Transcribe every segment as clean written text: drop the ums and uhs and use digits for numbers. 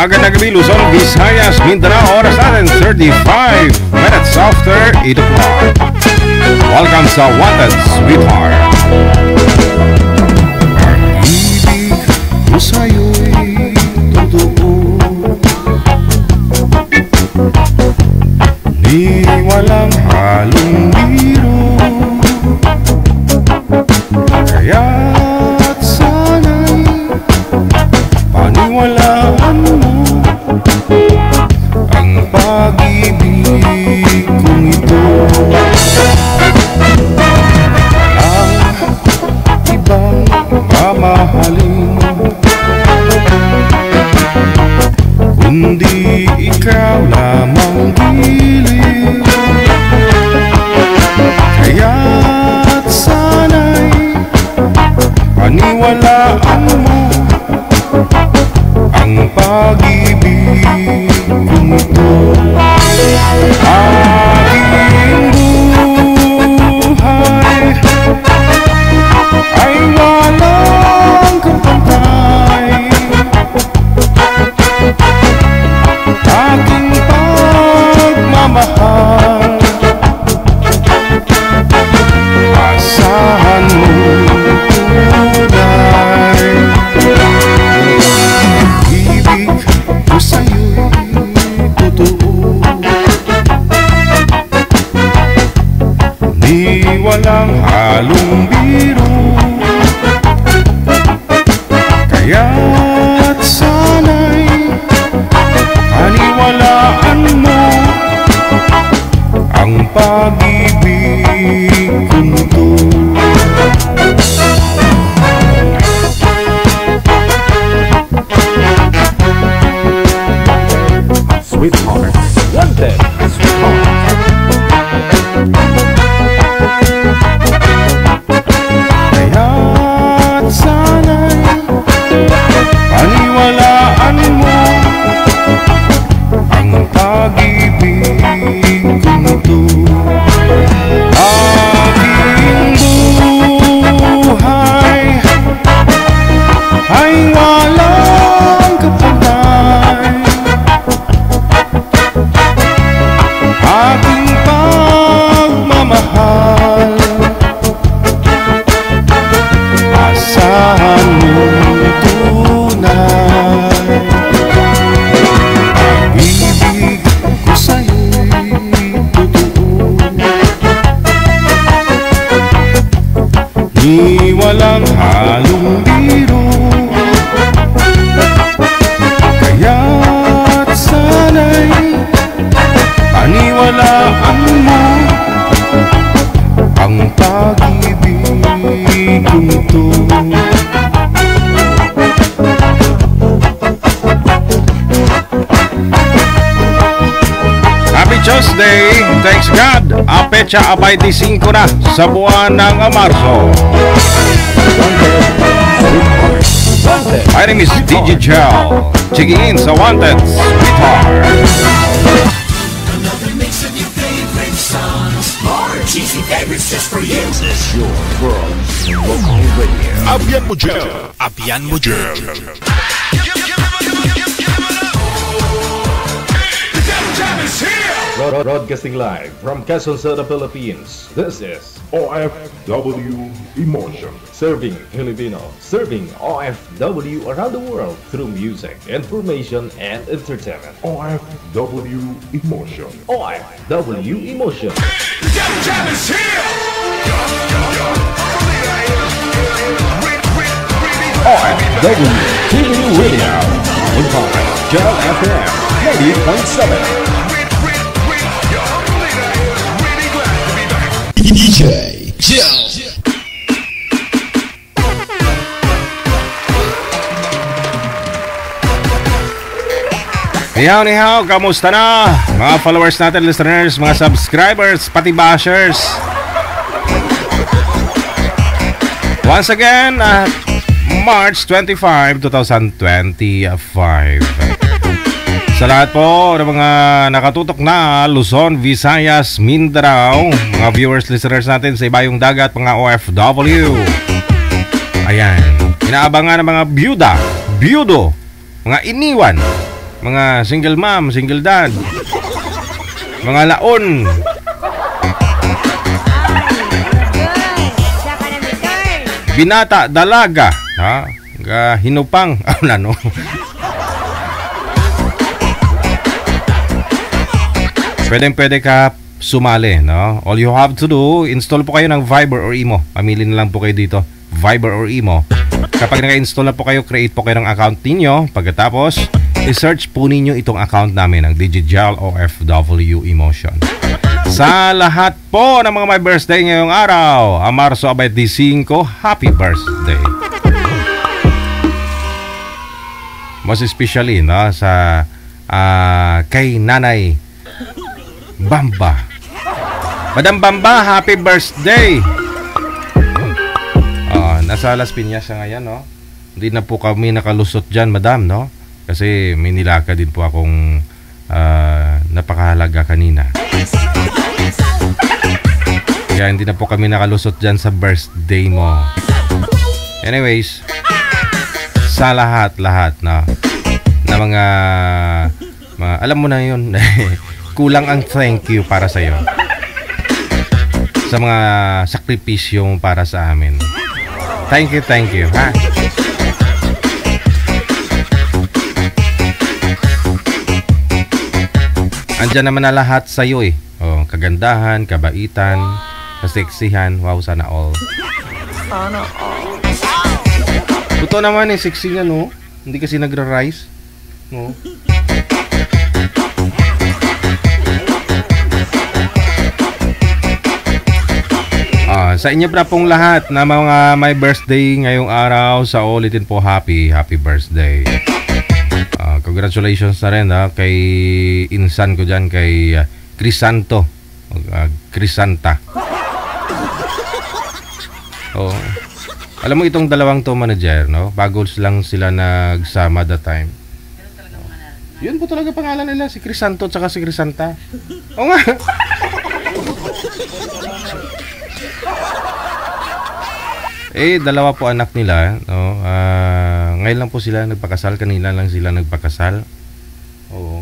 Magandang gabi, Luzon, Visayas, Mindanao. Oras natin 35 minutes after 8 o'clock. Welcome sa Wanted, Sweetheart. Pag-ibig ko sa'yo'y totoo, di walang halong biro. Kaya't sana'y paniwalaan mo ang pag-ibig kong ito. Walang ibang mamahalin kundi ikaw lamang giliw. Kaya't sana'y paniwalaan mo ang pag-ibig kong ito. Aking buhay ay walang kapantay. Aking pagmamahal, asahan mo tunay. Ibig ko sa'yo'y totoo, di walang halong biro. Kaya't sana'y paniwalaan mo ang pag-ibig kong ito. Sweetheart, Wanted, Sweetheart. Kaya't sana'y paniwalaan mo ang pag-ibig kong ito. Aking buhay ay walang kapantay. Aking pagmamahal, asahan mo tunay. Pag-ibig ko sa'yo'y totoo, di walang halong biro. Kaya't sana'y paniwalaan mo ang pag-ibig kong ito. Happy Tuesday! Thanks God! Ang petsa abay 25 na sa buwan ng Marso. My name is DJ Gel, checking in sa Wanted, Sweetheart. Another mix of your favorite songs. More cheesy favorites just for you. This is your world local radio. Abyan mo dyan. Abyan mo dyan. Broadcasting live from Quezon City, Philippines. This is OFW Emotion. Serving Filipino, serving OFW around the world through music, information, and entertainment. OFW Emotion. OFW Emotion. OFW TV Radio. On Gel FM 90.7. DJ Gel. Nihaw, kamusta na? Mga followers natin, listeners, mga subscribers, pati bashers. Once again, March 25, 2025. Sa lahat po ng mga nakatutok na Luzon, Visayas, Mindanao, mga viewers, listeners natin sa ibayong dagat, mga OFW. Ayan, inaabangan ng mga byuda, byudo, mga iniwan, mga single mom, single dad, mga laon, binata, dalaga, ha? Hinupang, ano? Pwede ka sumali, no? All you have to do, install po kayo ng Viber or Imo. Pamili na lang po kayo dito, Viber or Imo. Kapag naka-install na po kayo, create po kayo ng account ninyo. Pagkatapos, i-search po ninyo itong account namin, ang Digital OFW Emotion. Sa lahat po ng mga may birthday ngayong araw, ang Marso 25, happy birthday. Most especially, no, sa kay Nanay Bamba. Madam Bamba, happy birthday! Nasa Las Piñas siya ngayon, no? Hindi na po kami nakalusot dyan, madam, no? Kasi may nilaka din po akong napakahalaga kanina. Kaya hindi na po kami nakalusot dyan sa birthday mo. Anyways, sa lahat na mga alam mo na yun, kulang ang thank you para sa'yo. Sa mga sakripisyo para sa amin. Thank you, ha? Andyan naman na lahat sa'yo eh. Oh, kagandahan, kabaitan, kaseksihan. Wow, sana all. Sana all. Totoo naman eh, sexy niya, no? Hindi kasi nagra-rise. No? Sa inyo pa pong lahat na mga may birthday ngayong araw, sa ulitin po happy birthday. Congratulations na rin kay insan ko dyan, kay Crisanto, Crisanta. Alam mo itong dalawang to, manager, no? Bago lang sila nagsama that time. Yun po talaga pangalan nila, si Crisanto at saka si Crisanta. Oo nga. Dalawa po anak nila, no? Ngayon lang po sila nagpakasal, kanina lang sila nagpakasal. Oo.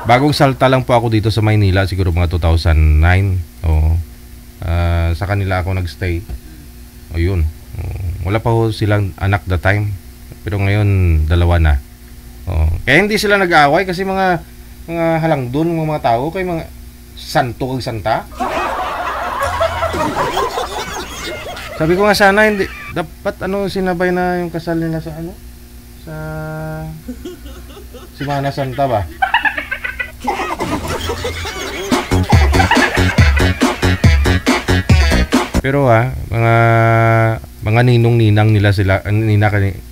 Bagong salta lang po ako dito sa Maynila, siguro mga 2009. Oo. Sa kanila ako nagstay. O yun. Wala pa ho silang anak that time. Pero ngayon, dalawa na. Kaya hindi sila nag-aaway kasi mga halangdon, mga tao, kay mga santo kag santa. Sabi ko nga sana hindi dapat sinabay na yung kasal nila sa sa Semana Santa ba? Pero mga ninong-ninang nila sila,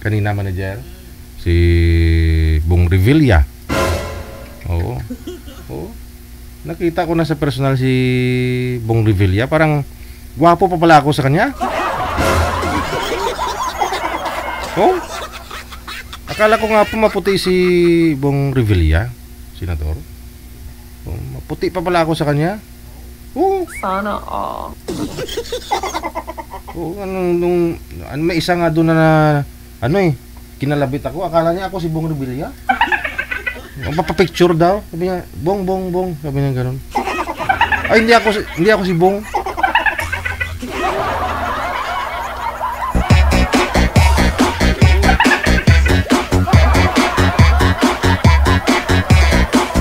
kanina manager, si Bong Revilla. Oo. Nakita ko na sa personal si Bong Revilla, parang gwapo pa pala ako sa kanya. Akala ko nga po maputi si Bong Revilla, senador. Maputi pa pala ako sa kanya. Sana all. May isa nga doon na kinalabit ako. Akala niya ako si Bong Revilla. Magpapapicture daw. Sabi niya, Bong. Sabi niya gano'n. Ay, hindi ako si Bong.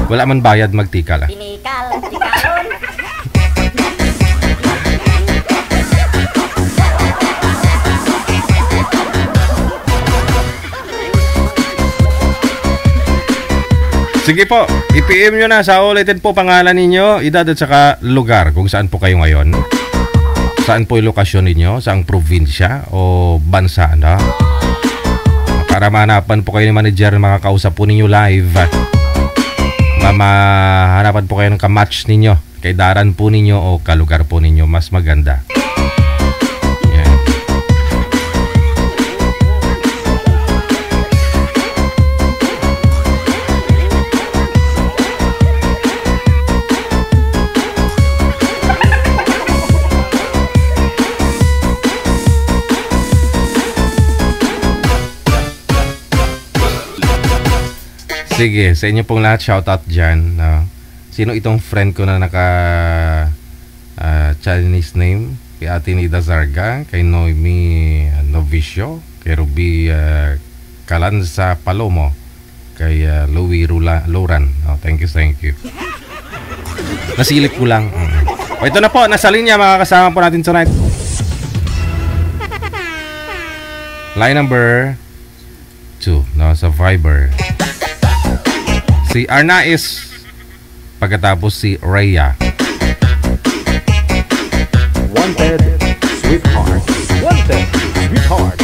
Wala man bayad, magtikal. Tikalon. Sige po, i-PM nyo na sa ulitin po pangalan ninyo, edad at saka lugar kung saan po kayo ngayon. Saan po yung lokasyon ninyo, saang probinsya o bansa, no? Para mahanapan po kayo ni manager, makakausap po ninyo live. Mahanapan po kayo ng kamatch ninyo, kaidaran po ninyo o kalugar po ninyo, mas maganda. Sige, sa inyo pong lahat, shoutout dyan. Sino itong friend ko na naka Chinese name? Kay Ate Nida Zarga, kay Noemi Novicio, kay Ruby Calanza Palomo, kay Louie Loran. Thank you. Nasilip ko lang. Ito na po, nasa linya mga kasama po natin tonight. Line number 2, sa Viber. Si Arnaiz, pagkatapos si Rhea. Wanted, sweetheart. Wanted, sweetheart.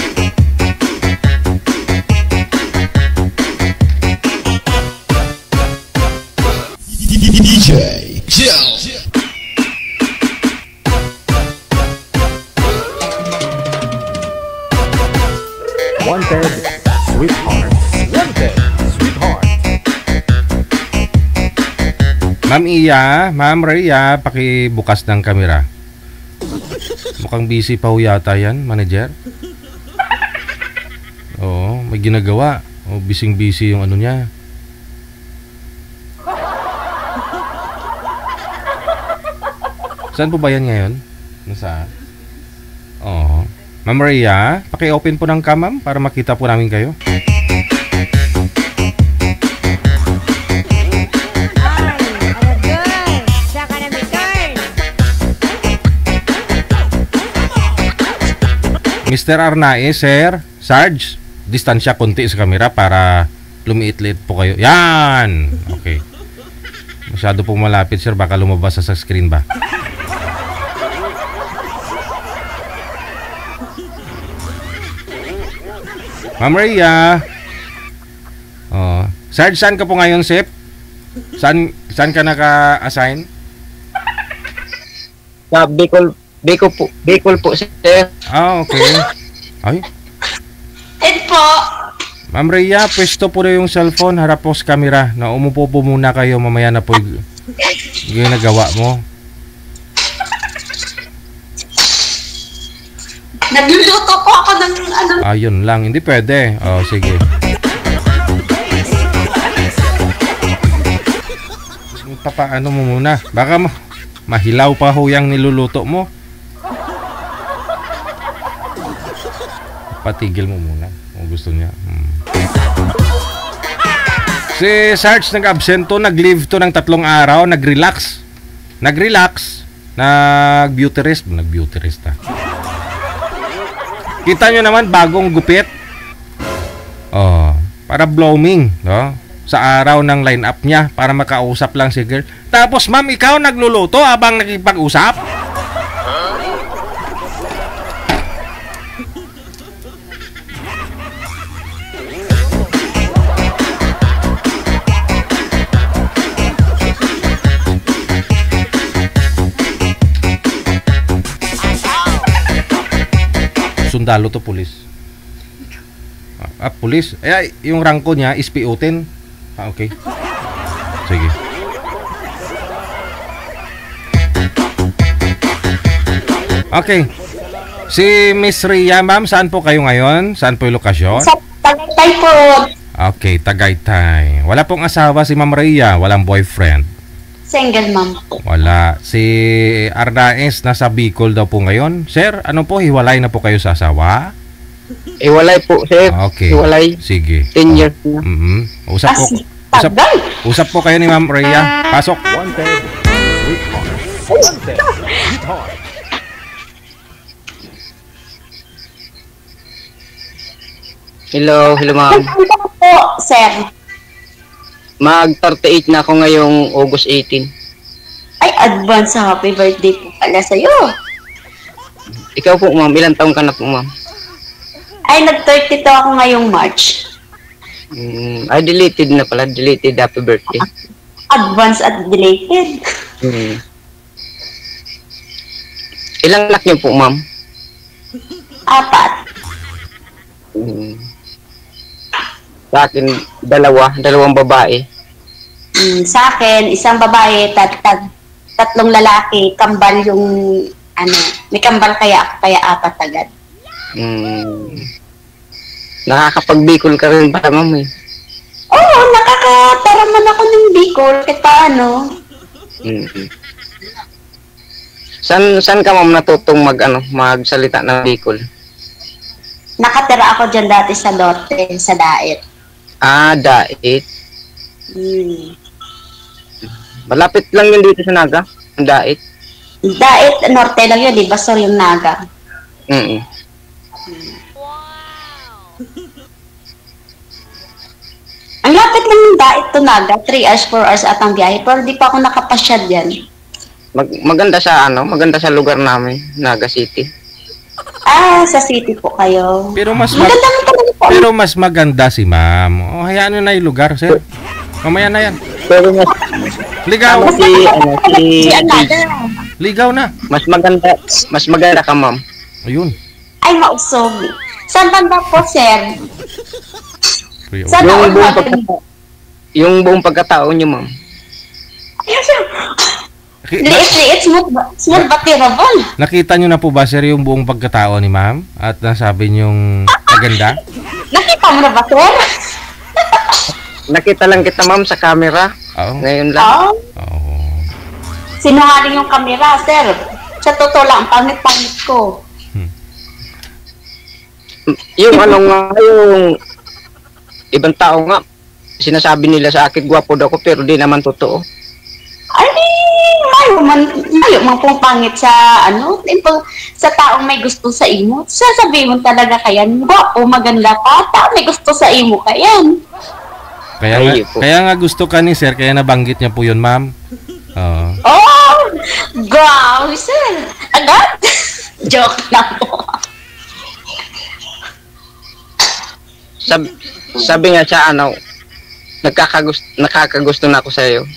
DJ Jill. Wanted, sweetheart. Wanted, sweetheart. Ma'am Rhea, pakibukas ng kamera. Mukhang busy pa ho yata yan, manager. Oo, may ginagawa. Busy yung ano niya. Saan po ba yan ngayon? Nasaan? Oo. Ma'am Rhea, paki-open po ng cam, ma'am, para makita po namin kayo. Mr. Arnaiz, sir, Sarge, distansya konti sa kamera para lumiit-liit po kayo. Yan! Okay. Masyado pong malapit, sir, baka lumabas sa screen ba? Ma'am Rhea. Sarge, saan ka po ngayon, Sip? Saan ka naka-assign? Sa Bicol po, sir. Okay. Ay. Po. Ma'am Rhea, pwesto po na yung cellphone, harap po sa camera. Umupo po muna kayo, mamaya na po yung ginagawa mo. Nagluluto po ako ng ano. Ayun lang, hindi pwede. Sige. Papaano mo muna? Baka mahilaw pa ho yung niluluto mo. Patigil mo muna kung gusto niya. Si Sarge nag-absent to, nag-leave to ng 3 araw, nag-relax. Nag-beauty rest Kita nyo naman, bagong gupit. Para blooming, no? Sa araw ng line-up niya, para makausap lang si girl. Tapos, ma'am, ikaw nagluluto habang nakipag-usap? Sundalo to, pulis. Pulis. Yung rangko niya is PO10. Okay. Sige. Okay. Si Miss Rhea, ma'am, saan po kayo ngayon? Saan po yung lokasyon? Sa Tagaytay po. Okay, Tagaytay. Wala pong asawa si Ma'am Rhea, walang boyfriend. Single mom po. Wala. Si Arnaiz nasa Bicol daw po ngayon. Sir, ano po, hiwalay na po kayo sa asawa? Iwalay po, sir. Okay. Iwalay. Sige. 10 years na. Usap po kayo ni Ma'am Rhea. Pasok. Wanted, sweetheart. Wanted, sweetheart. Hello, ma'am. Ano po, sir? Mag-38 na ako ngayong August 18. Ay, advance happy birthday po pala sa'yo. Ikaw po, ma'am. Ilang taong ka na po, ma'am? Ay, nag-32 ako ngayong March. Deleted na pala. Deleted happy birthday. Advance at deleted. Ilang anak niyo po, ma'am? 4. Sa akin, dalawang babae. Sa akin, isang babae, 3 lalaki, kambal yung, may kambal kaya 4 agad. Nakakapag-Bicol ka rin ba, ma'am? Oo, nakatara man ako ng Bicol, kahit paano. Mm-hmm. Saan ka ma'am natutong magsalita ng Bicol? Nakatira ako dyan dati sa Lotte, sa Daet. Dait. Malapit lang yun dito sa Naga, ang Dait. Daet, norte lang yun, di ba? So yung Naga. Ang lapit lang yung Daet to Naga, 3 hours, 4 hours at ang biyahe, pero di pa ako nakapasyad yan. Maganda sa lugar namin, Naga City. Sa city po kayo. Pero maganda lang talaga po. Pero mas maganda si ma'am. Hayaan nyo na yung lugar, sir. Mamaya na yan. Pero Ligaw. Ligaw na. Mas maganda ka, ma'am. Ayun. Ay, mausog. Saan banda po, sir? Saan Yung buong pagkatao nyo, ma'am. Liit, smooth but terrible. Nakita nyo na po ba, sir, yung buong pagkatao ni ma'am? At nasabi nyong maganda? Nakita mo na ba, sir? Nakita lang kita, ma'am, sa camera. Oo. Ngayon lang. Oo. Sinungaling yung camera, sir. Sa totoo lang, pangit-pangit ko. Yung yung ibang tao nga, sinasabi nila sa akin, gwapo daw ko, pero di naman totoo. Ay, mayo man pong pangit sa, sa taong may gusto sa imo. Sasabihin mo talaga kayan, gwapo, maganda ka, taong may gusto sa imo kayan. Kaya nga gusto ka ni sir, kaya nabanggit niya po yun, ma'am. Oo. Oh, grabe, sir. Agad? Joke lang po. Sabi nga siya, nakakagusto na ako sa iyo.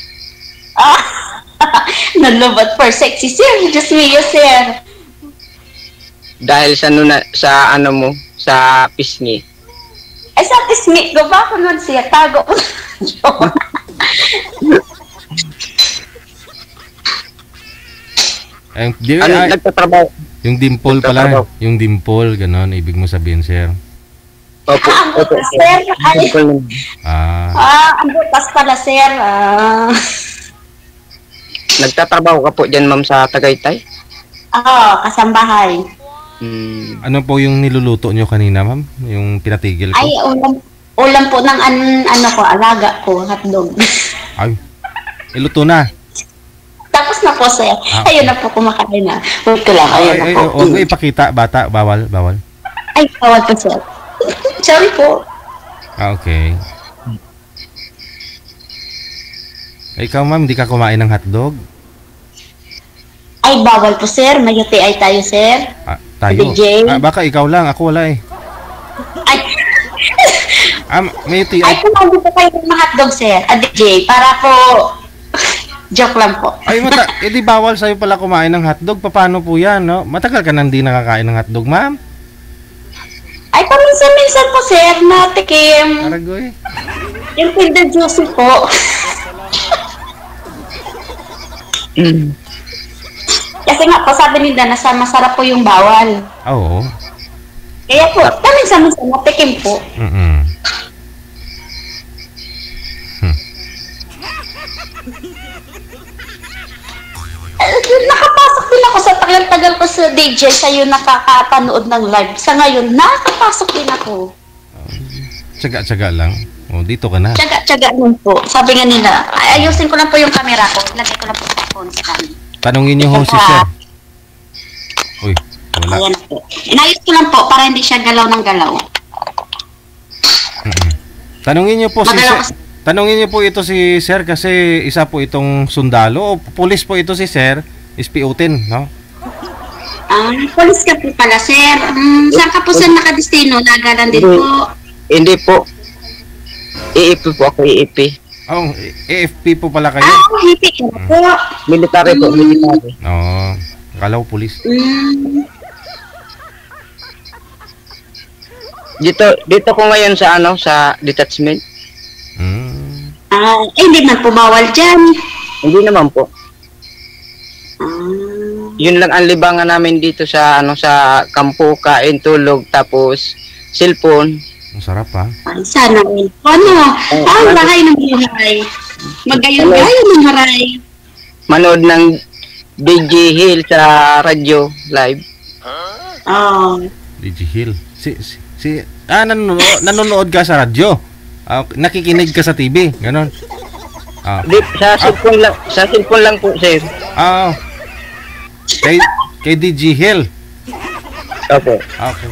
Nalubot for sexy, sir. Just me, you, sir. Dahil sa sa pisngi. Ay, sa pisngi ko ba ako nun siya? Tago ko. Nagtatrabaho? Yung dimple pala. Yung dimple, ganon. Ibig mo sabihin, sir. Opo, sir. Ang butas pala, sir. Nagtatrabaho ka po dyan, ma'am, sa Tagaytay? Oo, kasambahay. Ano po yung niluluto nyo kanina, ma'am? Yung pinatigil ko? Ay, ulam po ng alaga ko, hotdog. Ay, iluto na. Tapos na po, sir. Ayun na po, kumakain na. Wait ko lang, ayun na po. Huwag mo ipakita, bata. Bawal. Ay, bawal po, sir. Sorry po. Okay. Ikaw, ma'am, hindi ka kumain ng hotdog? Ay, bawal po, sir. May UTI tayo, sir. Tayo? DJ. Baka ikaw lang. Ako wala eh. Ay. May UTI. Ay, kumain po kayo ng hotdog, sir. DJ, para po... Joke lang po. Ay, di bawal sa'yo pala kumain ng hotdog. Paano po yan, no? Matagal ka nang di nakakain ng hotdog, ma'am? Ay, paminsan-minsan po, sir, natikim. Aragoy. Yung Kinder Juicy po. Kasi nga po, sabi nila, masarap po yung bawal. Oo. Kaya po, paminsan-minsan natikim po. Nakapasok din ako sa tagal-tagal ko sa DJ sa'yo nakakapanood ng live. Sa ngayon, nakapasok din ako. Tsaga-tsaga lang. Dito ka na. Tsaga-tsaga nun po. Sabi nga nila, ayusin ko lang po yung camera ko. Lagay ko lang po sa phone stand. Tanungin niyo ho si sir. Uy, wala. Ayan po. Inayos ko lang po para hindi siya galaw ng galaw. Tanungin niyo po si sir. Tanungin niyo po ito si sir kasi isa po itong sundalo o pulis po ito si sir, ispiutin, no? Pulis ka po pala, sir. Saan ka po sir nakadestino? Nagalan din po? Hindi po. EEP po ako, EEP. Oh, AFP po pala kayo? EEP ka po. Military po, military. Oo, akala ko pulis. Dito ko ngayon sa detachment. Hindi man po bawal dyan. Hindi naman po. Yun lang ang libangan namin dito sa sa kampo, kain, tulog, tapos cellphone. Ang sarap ha. Ay, sana all. Ano? Ang bahay ng buhay. Magayon-gayon ng haray. Manood ng DJ Hill sa radyo live. Oh. DJ Hill. Nanonood ka sa radyo. Nakikinig ka sa TV, ganon. Sa cellphone lang po, sir. Kay DJ Hill. Opo. Okay.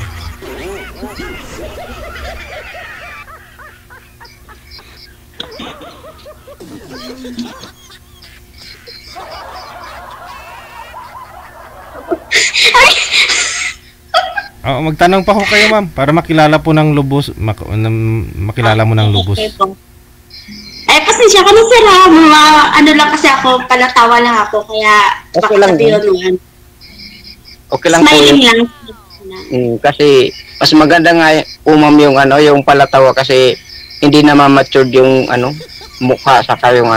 Magtanong pa ho kayo, ma'am, para makilala po ng lubos, makilala mo ng lubos. Okay po. Pasensya ka na sir ha, mga ano lang kasi ako, palatawa lang ako, kaya Okay lang yun. Okay lang po Smiling yun. lang. Kasi mas maganda nga ma'am yung yung palatawa kasi hindi na ma-matured yung mukha saka yung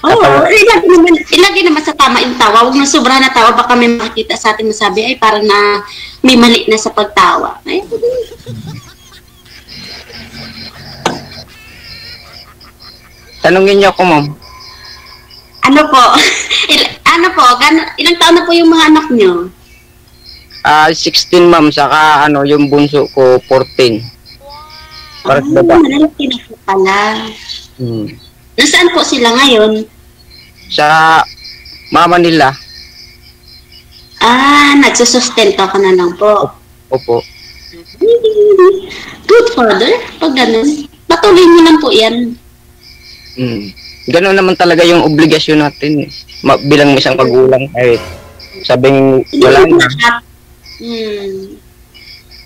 Oo, ilagay naman sa tama yung tawa. Huwag na sobra na tawa, baka may makikita sa atin masabi, ay parang na may mali na sa pagtawa. Ay, tanungin niyo ako, ma'am. ano po? Ilang taon na po yung mga anak niyo? 16 ma'am, saka yung bunso ko 14. Para sa baba. Malalaki na po pala. Nasaan po sila ngayon? Sa mama nila. Nagsusustento ka na lang po. Opo. Good father, pag ganun. Patuloy mo lang po yan. Ganoon naman talaga yung obligasyon natin bilang isang magulang kahit sabing wala na.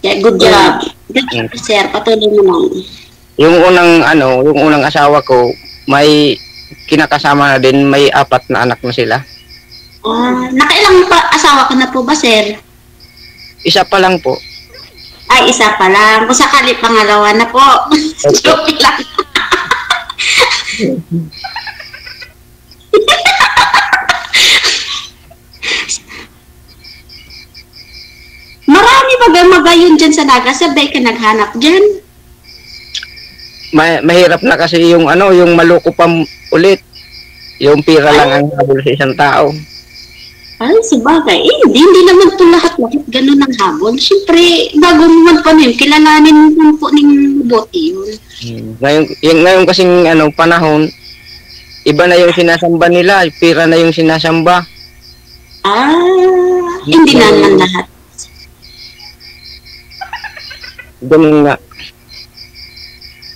Yeah, good job. Good job, sir. Patuloy mo lang. Yung unang asawa ko, may kinakasama na din, may 4 na anak na sila. Nakailang asawa ka na po ba, sir? Isa pa lang po. Ay, isa pa lang. Kung sakali pangalawa na po. Joke lang. Marami magayon dyan sa Naga. Sabay ka naghanap dyan. Mahirap na kasi yung maloko pa ulit. Yung pira lang ang habol sa isang tao. Ay, sabagay. Hindi naman ito lahat ganun ang habol. Siyempre, bago naman pa rin, kilalanin mo po ng bote yun. Ngayon kasing panahon, iba na yung sinasamba nila, pira na yung sinasamba. Hindi naman lahat. Ganun nga.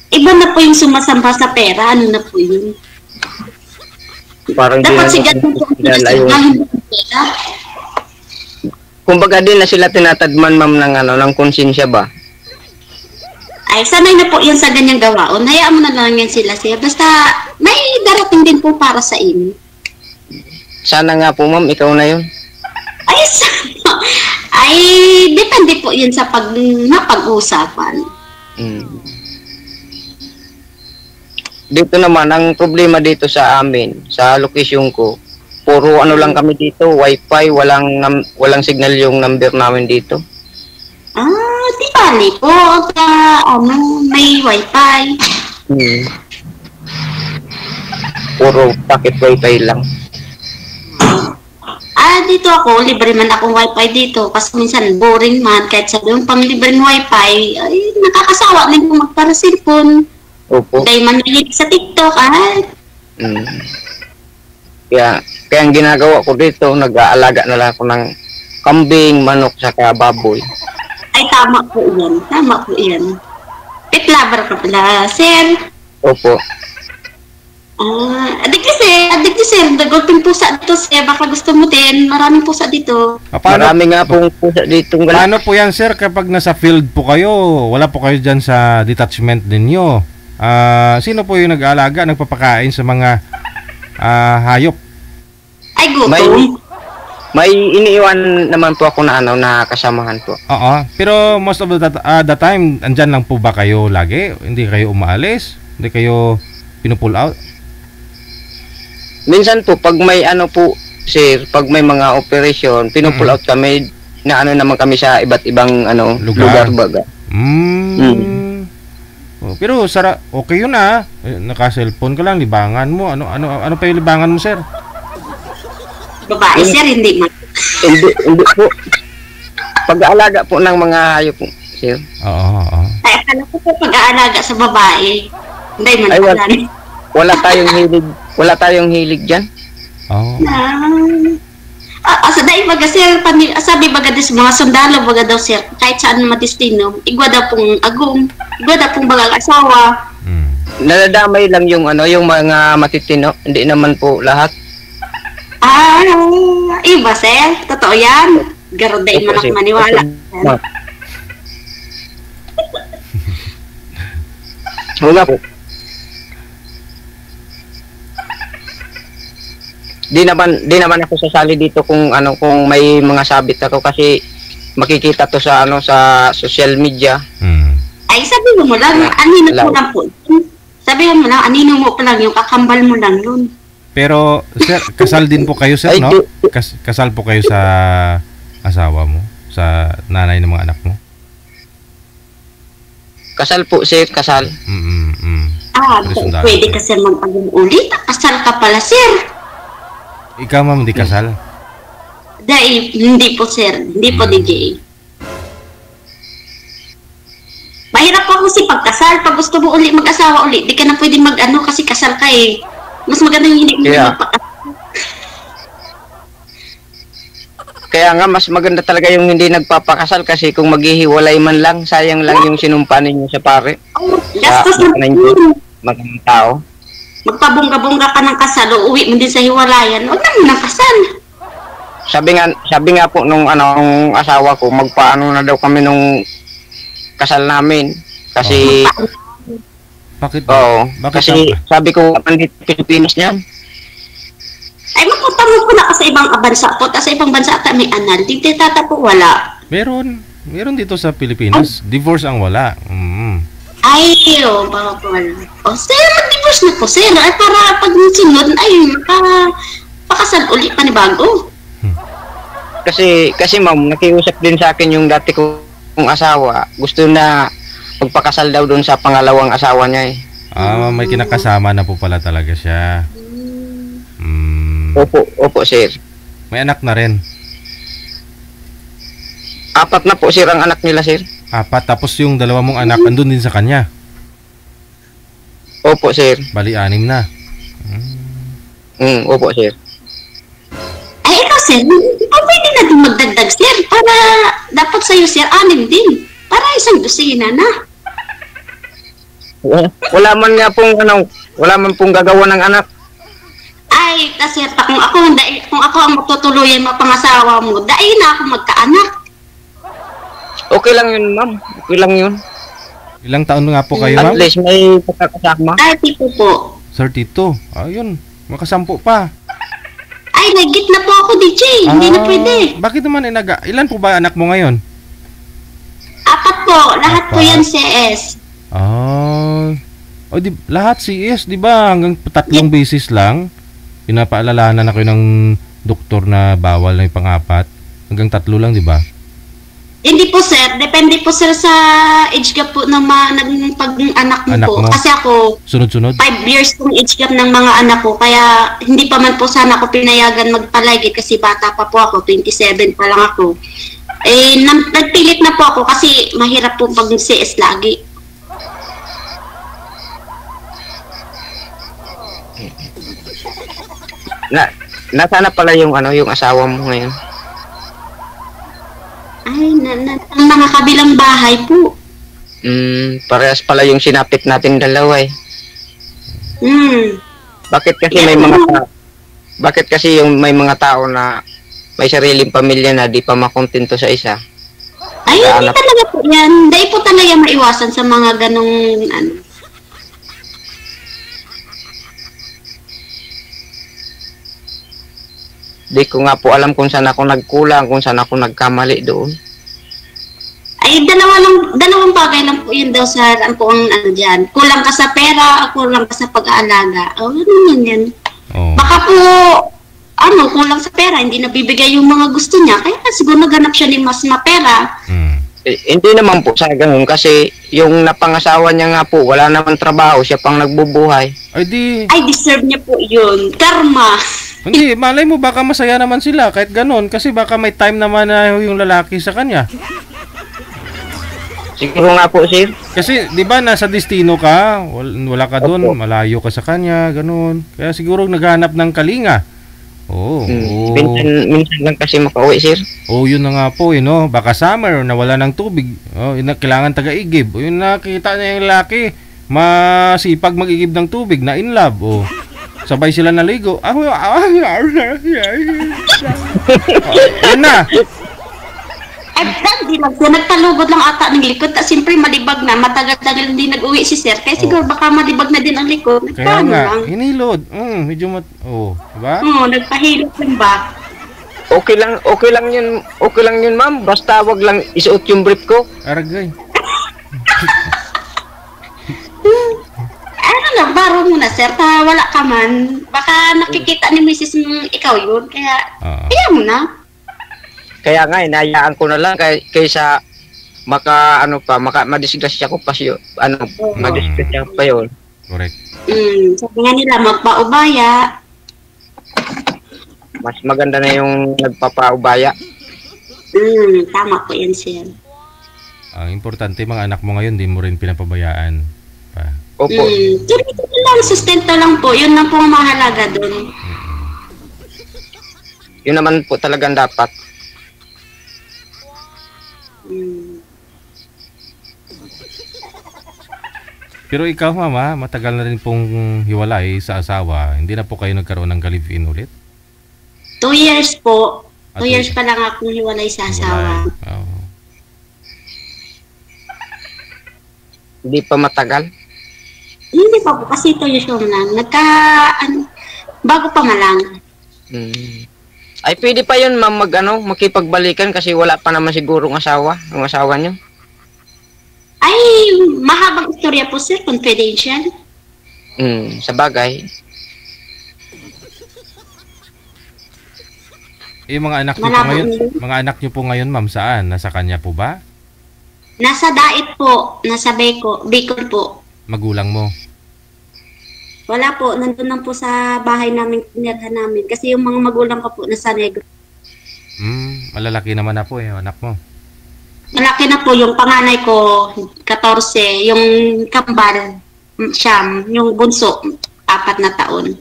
Iba na po yung sumasamba sa pera. Ano na po yun? Parang dapat sigat po po pera. Kumbaga din na sila tinatadman, ma'am, ng konsensya ba? Ay, sanay na po yan sa ganyang gawaon. Hayaan mo na lang yan sila siya. Basta may darating din po para sa inyo. Sana nga po, ma'am, ikaw na yun. Ay, sana. Ay, depende po yun sa pag-uusapan. Dito naman, ang problema dito sa amin, sa lokasyon ko, puro lang kami dito, wifi, walang signal yung number namin dito. Di bali po, may wifi. Puro packet wifi lang. Dito ako, libre man akong wifi dito kasi minsan boring man kahit sa doon pang libreng wifi, ay nakakasawa din kung magpara cellphone. Opo. Dahil man mahilig sa TikTok, Kaya ang ginagawa ko dito, nag-aalaga na lang ako ng kambing, manok, saka baboy. Ay, tama po yan. Tama po yan. Pet lover ka pala, sir. Opo. Adik sir. Dagolping pusa dito, sir. Baka gusto mo din. Maraming pusa dito. Marami nga pong pusa dito. Paano po yan, sir, kapag nasa field po kayo, wala po kayo dyan sa detachment ninyo? Sino po yung nag-aalaga, nagpapakain sa mga hayop? Ay, gutom. May iniiwan naman po ako na kasamahan po. Oo. Pero most of the time, andyan lang po ba kayo lagi? Hindi kayo umaalis? Hindi kayo pinupull out? Minsan po, pag may sir, pag may mga operasyon, pinupull out kami, na naman kami sa iba't ibang lugar baga. Oh, pero okay yun naka-cellphone ka lang, libangan mo. Ano pa yung libangan mo, sir? Babae, sir, hindi man. Hindi po. Pag-aalaga po ng mga hayop, sir. Oo. Ay, akala ko po pag-aalaga sa babae. Hindi man. Ay, wala tayong hilig dyan. Oo. Asa dahil baga sir, sabi baga des mga sundalo baga daw sir, kahit saan matistino, igwa daw pong agong, igwa daw pong bagang asawa. Nadadamay lang yung mga matitino, hindi naman po lahat. Iba sir, totoo yan. Garo dahil man ako maniwala. Oo nga po. Di naman ako sasali dito kung may mga sabit ako kasi makikita to sa social media. Ay sabi mo lang, anino mo lang po. Sabi mo lang, anino mo pa lang yung kakambal mo lang yun. Pero sir, kasal din po kayo, sir, no? Kasal po kayo sa asawa mo, sa nanay ng mga anak mo? Kasal po, sir, kasal. Pwede ka sir magpagong ulit. Kasal ka pala, sir. Ikaw, ma'am, hindi kasal? Dahil, hindi po, sir. Hindi po, DJ. Mahirap po kasi pagkasal. Pag gusto mo ulit mag-asawa ulit, di ka na pwede kasi kasal ka eh. Mas maganda yung hindi mo magpakasal. Kaya nga, mas maganda talaga yung hindi nagpapakasal kasi kung maghihiwalay man lang, sayang lang yung sinumpa ninyo sa pare. Gastos na magandang tao. Magpabongga-bongga ka ng kasal, uuwi mo din sa hiwalayan, huwag na mo ng kasal. Sabi nga po nung asawa ko, magpaano na daw kami nung kasal namin. Kasi Bakit? Kasi sabi ko, pandito Pilipinas niyan. Ay, mapunta mo po na sa ibang bansa po. Sa ibang bansa ata may anal. Dito tata po wala. Meron dito sa Pilipinas. Divorce ang wala. Ay, bawal. Sir, mag-divorce na po, sir. Ay, para pag sunod, pakasal ulit pa ni bago. Kasi ma'am, nakiusap din sa akin yung dati kong asawa. Gusto na magpakasal daw doon sa pangalawang asawa niya eh. May kinakasama na po pala talaga siya. Opo, sir. May anak na rin. 4 na po, sir, ang anak nila, sir. 4, tapos yung 2 mong anak andun din sa kanya. Opo, sir. Bali 6 na. Opo, sir. Ay, ikaw, sir, pwede na din magdagdag, sir. Para dapat sa'yo, sir, 6 din. Para isang dosina na. Wala man pong gagawa ng anak. Ay, kasi kung ako ang matutuluyan mapangasawa mo, dahil na ako magkaanak. Okay lang yun, ma'am. Okay lang yun. Ilang taon nga po kayo, At ma'am? least may pagkakasama. 32 po. 32. Ayun, makasampu pa. Ay, nagit na po ako, DJ. Hindi na pwede. Bakit naman ilan po ba anak mo ngayon? 4 po. Lahat po 4. yan CS. Lahat CS, di ba? Hanggang 3 beses lang. Pinapaalalahanan ako ng doktor na bawal na yung pang-4. Hanggang 3 lang, di ba? Hindi po, sir. Depende po, sir, sa age gap po ng pag-anak mo po. Kasi ako, sunod-sunod? 5 years pong age gap ng mga anak ko. Kaya hindi pa man po sana ako pinayagan magpalagi kasi bata pa po ako. 27 pa lang ako. Nagpilit na po ako kasi mahirap po pag CS lagi. Nasaan na pala yung asawa mo ngayon? Ay, ang mga kabilang bahay po. Parehas pala yung sinapit natin dalawa eh. Bakit kasi may mga tao na may sariling pamilya na di pa makontento sa isa? Ay, hindi talaga po yan. Dahil po talaga maiwasan sa mga ganong Di ko nga po alam kung saan ako nagkulang, kung saan ako nagkamali doon. Ay, dalawang bagay lang po yun daw sa ang dyan. Kulang ka sa pera, kulang ka sa pag-aalaga. Ano yan? Baka po, kulang sa pera, hindi nabibigay yung mga gusto niya. Kaya siguro naganap siya ni mas mapera. Hindi naman po sa ganun kasi yung napangasawa niya nga po, wala naman trabaho, siya pang nagbubuhay. Ay di, Ay, deserve niya po yun. Karma. hindi, malay mo baka masaya naman sila kahit ganun. Kasi baka may time naman na yung lalaki sa kanya. Siguro nga po, sir. Kasi, di ba, nasa destino ka, wala ka doon, malayo ka sa kanya, ganun. Kaya siguro naghahanap ng kalinga. Oo. Oo. Minsan lang kasi makauwi, sir. Oo, yun na nga po, no? Baka summer, nawala ng tubig. Oh, yun na, kailangan taga-igib. O, yun nakita niya yung lalaki, masipag mag-igib ng tubig, na in love. Oh. Sabay sila naligo. Yun na. Ay, hindi nagtalugod lang ata ng likod. Tapos siyempre malibag na. Matagal-tagal hindi nag-uwi si sir. Kaya siguro baka malibag na din ang likod. Kaya Nagkano nga, lang. hinilod. Medyo diba? Oo, nagpahilot lang ba? Okay lang yun, ma'am. Basta wag lang isuot yung brief ko. Aragay. Ano lang, baro muna sir. Wala ka man. Baka nakikita ni Mrs. mong ikaw yun. Kaya, kaya mo na. Kaya nga, inayaan ko na lang kaysa madisgrasya ko pa siyo. Madisgrasya pa yun. Correct. Sabi nga nila, magpaubaya. Mas maganda na yung nagpapaubaya. Tama po yan, sir. Ang importante, mga anak mo ngayon, di mo rin pinapabayaan. Opo. Ito lang, sustento lang po. Yun lang po ang mahalaga doon. Yun naman po talagang dapat. Pero ikaw, mama, matagal na rin pong hiwalay sa asawa. Hindi na po kayo nagkaroon ng ka-live-in ulit? 2 years po. 2 2 years pa lang ako hiwalay sa asawa. Oo. Hindi pa matagal. Hindi pa po, kasi 2 years lang. Bago pa malang. Ay, pwede pa yun, ma'am, makipagbalikan kasi wala pa naman sigurong ang asawa niyo. Ay, mahabang istorya po, sir. Confidential. Sa bagay. Mga anak niyo po ngayon, mga anak niyo po ngayon, ma'am, saan? Nasa kanya po ba? Nasa Dait po. Nasa Bicol po. Magulang mo? Wala po. Nandun lang po sa bahay namin, kinirhan namin. Kasi yung mga magulang ko po, nasa Negro. Malalaki naman na po anak mo. Malaki na po yung panganay ko, 14. Yung kambal, siyam. Yung bunso, 4 na taon.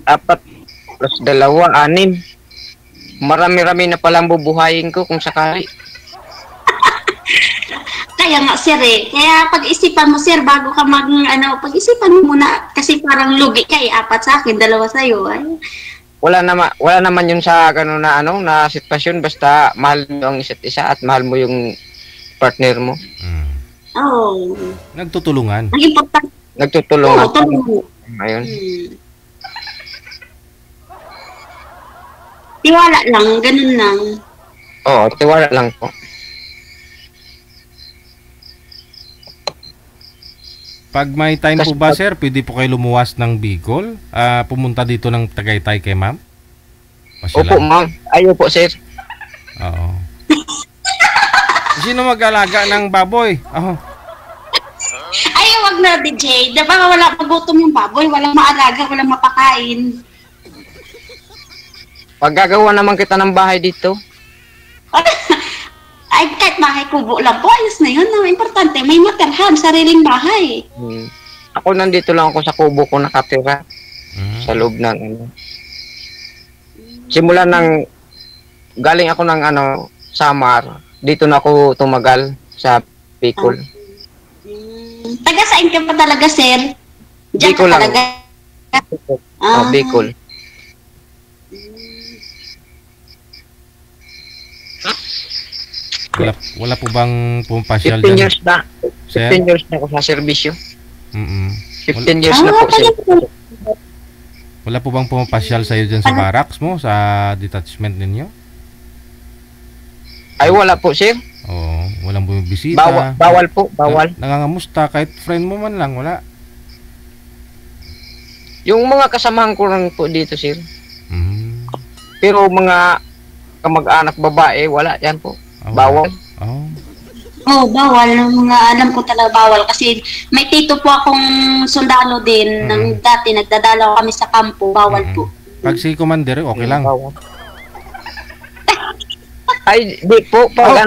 Apat plus 2, 6. Marami-rami na palang bubuhayin ko kung sakali. Kaya nga, sir Kaya pag-isipan mo, sir, bago ka pag-isipan mo muna. Kasi parang lugi ka 4 sa akin, 2 sa'yo. Ay. Wala naman yun sa gano'n na sitwasyon. Basta mahal mo ang isa't isa at mahal mo yung partner mo. Oo. Nagtutulungan. Ang important. Nagtutulungan. Oo, tulungan. Ayun. Tiwala lang, ganun lang. Oo, tiwala lang po. Pag may time po ba, sir, pwede po kayo lumuwas ng Bicol? Pumunta dito ng Tagaytay kay ma'am? Opo, ma'am. Ayaw po, sir. Oo. Sino mag-alaga ng baboy? Ay, wag na, DJ. Diba wala magutom yung baboy, walang maalaga, walang mapakain. Pag gagawa naman kita ng bahay dito. Ay, kahit bahay kubo lang po, ayos na yun. Ang importante, may materhan, sariling bahay. Ako nandito lang ako sa kubo ko nakatira. Sa loob ng Simula galing ako ng Samar. Dito na ako tumagal sa Bicol. Taga saan ka pa talaga, sir? Diyan Bicol ka lang. talaga? Bicol. Wala po bang pumapasyal 15 dyan? years na. Sir? 15 years na ako sa serbisyo. 15 years Ah, na po, sir. Wala po bang pumapasyal sa'yo dyan sa barracks mo, sa detachment ninyo? Ay, wala po, sir. Oo, walang bumibisita. Bawal po, bawal. Nangangamusta, kahit friend mo man lang, wala. Yung mga kasamahan ko lang po dito, sir. Pero mga kamag-anak babae, wala yan po. Ah, wala. Bawal. Oh. Oh, bawal. Mga alam ko talaga bawal. Kasi may tito po akong sundalo din. Nang dati, nagdadalaw kami sa kampo. Bawal po. Pag si Commander, okay lang. Bawal. Ay, di po. Pag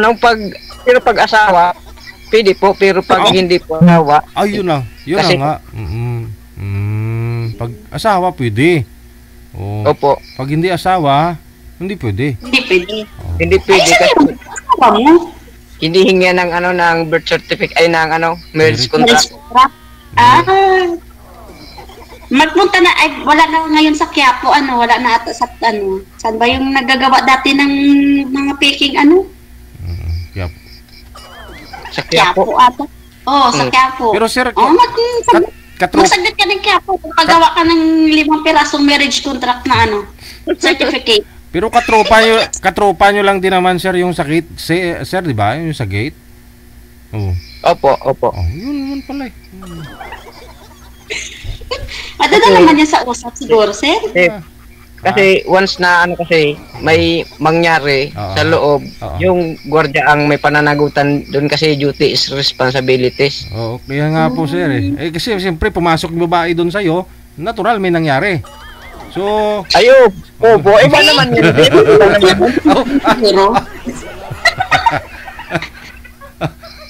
pero pag asawa, pwede po. Pero pag hindi po asawa, Ay, yun lang. Yun Kasi- lang nga. Pag asawa, pwede. Oh. opo. Pag hindi asawa, hindi pwede. Hindi pwede. Hindi Ay, pwede sabi kasi mo, asawa mo. hindi hingi ng ng birth certificate ay ng marriage contract. Magpunta na, ay, wala na ngayon sa Quiapo, wala na ata sa, saan ba yung nagagawa dati ng mga peking, Kaya, Sa Quiapo. Quiapo ata. Oo, sa Mm. Quiapo. pero sir, Oh, katro, magsaglit ka ng Quiapo, paggawa ka ng 5 pirasong marriage contract na certificate. pero katropa nyo lang din naman sir yung sakit, sir, di ba? Yung sa gate. Oh. Opo. Oh, yun pala eh. Madadala naman yan sa usap siguro, sir. Kasi once na kasi may mangyari Oo. sa loob, Oo. yung gwardiya ang may pananagutan doon kasi duty is responsibilities. Oo, kaya nga po sir eh. Kasi siyempre pumasok yung babae doon sa'yo, natural may nangyari. So, Ayo, opo, iba naman yun. Siguro.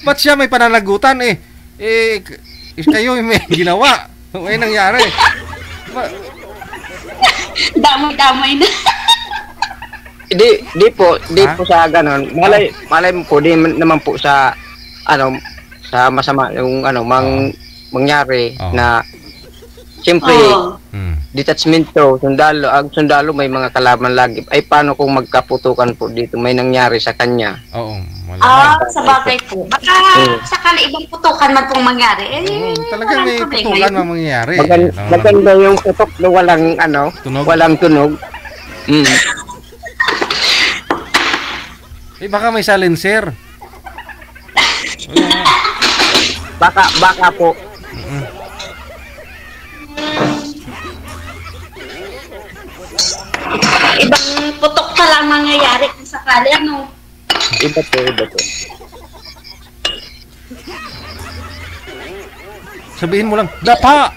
ba't siya may pananagutan eh? Kayo may ginawa. May nangyari. Damay-damay na. Di po Ha? sa ganon. Malay mo po, di naman po sa sa masama yung mangyari Oo. na siyempre Oo. detachmento, sundalo may mga kalaban lagi. Ay paano kung magkaputukan po dito may nangyari sa kanya? Oo, wala. Sa bagay po. Baka sakali ibang putukan man pong mangyari. Talagang may walang problema putukan yun. na mangyayari. Maganda yung putok na walang Tunog? walang tunog. Baka may silencer. Baka po. Ibang putok pa lang mangyayari kung sakali Iba po. Sabihin mo lang, dapa!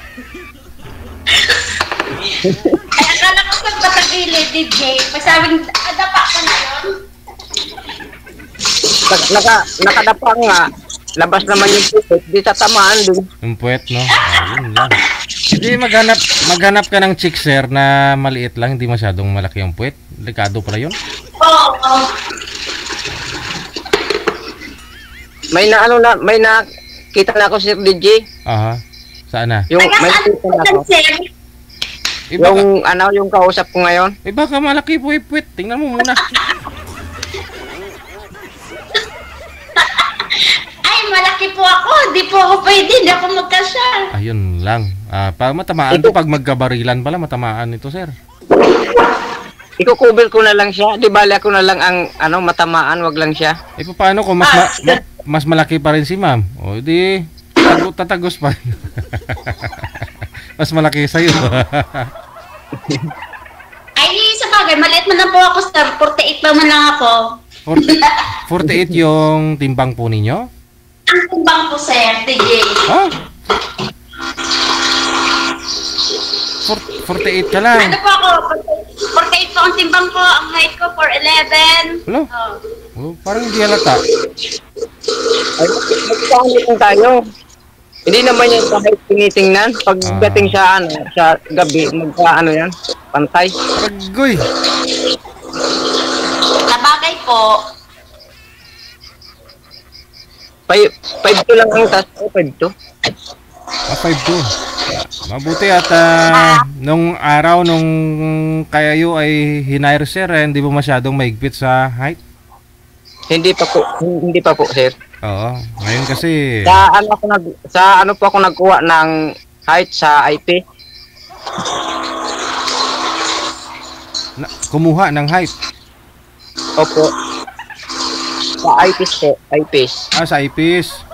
Ay, akala ko sa batagili, DJ. Masabing, adapa ka na yun. Nakadapa nga. Labas naman yung putok, di tatamaan din. Yung puwet, no? Yun lang. Hindi, maghanap ka ng chick, sir, na maliit lang, hindi masyadong malaki yung puwet. Delikado pala yun. Oo. May nakita na ako Sir DJ. Aha. Saan na? Yung may Taga nakita na saan ako. sir? Yung kausap ko ngayon. Baka malaki po yung puwet. Tingnan mo muna. Ay, malaki po ako. Di po ako pwede. Di ako magkasya. Ayun lang. Pag matamaan to, pag magkabarilan pala, matamaan ito, sir. Iko-cover ko na lang siya. Di bali ako na lang ang matamaan, wag lang siya. Paano kung mas malaki pa rin si ma'am? O, di, tatagos pa rin. Mas malaki sa'yo. Ay, sa bagay, maliit man lang po ako, sir. 48 pa man lang ako. 48 yung timbang po ninyo? Ang timbang po, sir, DJ. Ha? 48 ka lang. Ano po ako? 48 po ang timbang ko. Ang height ko, 4'11". Hello? Oh. Parang hindi halata. Ay, magkakalit tayo. Hindi naman yan kahit tinitingnan. Pagdating sa gabi, yan, pantay. Agoy. Sa bagay po, 5'2 lang ang taas ko, 5'2. 5'2". Mabuti at nung araw nung kayo ay hinire, sir, hindi mo masyadong maigpit sa height? Hindi pa po, sir. Oo. Ngayon kasi Sa ano po ako nagkuha ng height sa IP. kumuha ng height. Opo. Sa IPs po, IPs. Sa IPs.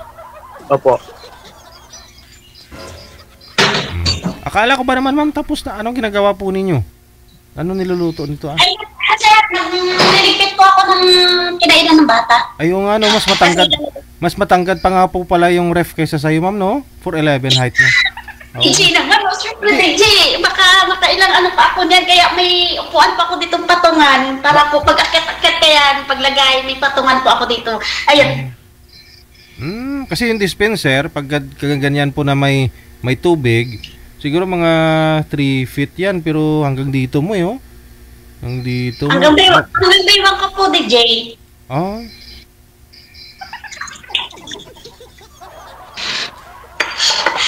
Opo. Akala ko ba naman, ma'am, tapos na? Anong ginagawa po ninyo? Ano niluluto nito? ay, Nililigpit po ako ng kinainan ng bata. Ayun nga, no, mas matangkad pa nga po pala yung ref kaysa sa'yo, ma'am, no? 4'11" height mo. DJ na nga, no? Siyempre, DJ, baka ilang ano pa ako niyan, kaya may upuan pa ako ditong patungan, para po pag akit-akit kaya, paglagay, may patungan po ako dito. Ayun. Kasi yung dispenser, pag ganyan po na may tubig, siguro mga 3 feet yan, pero hanggang dito mo, yo. Hanggang dito mo. Hanggang baywang ka po, DJ. Oh.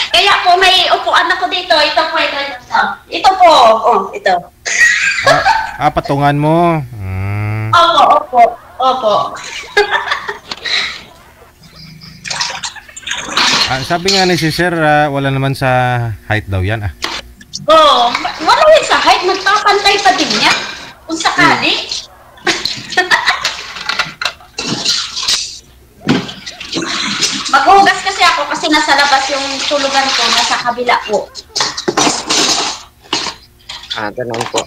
Kaya po, may upuan ako dito. Ito po, ito. Ito po, ito. Patungan mo. Opo. Sabi nga ni si Sir, wala naman sa height daw yan, Wala yun sa height. Magpapantay pa din niya. Kung sakali. Maghugas kasi ako kasi nasa labas yung tulugan ko, nasa kabila po. Ganun po.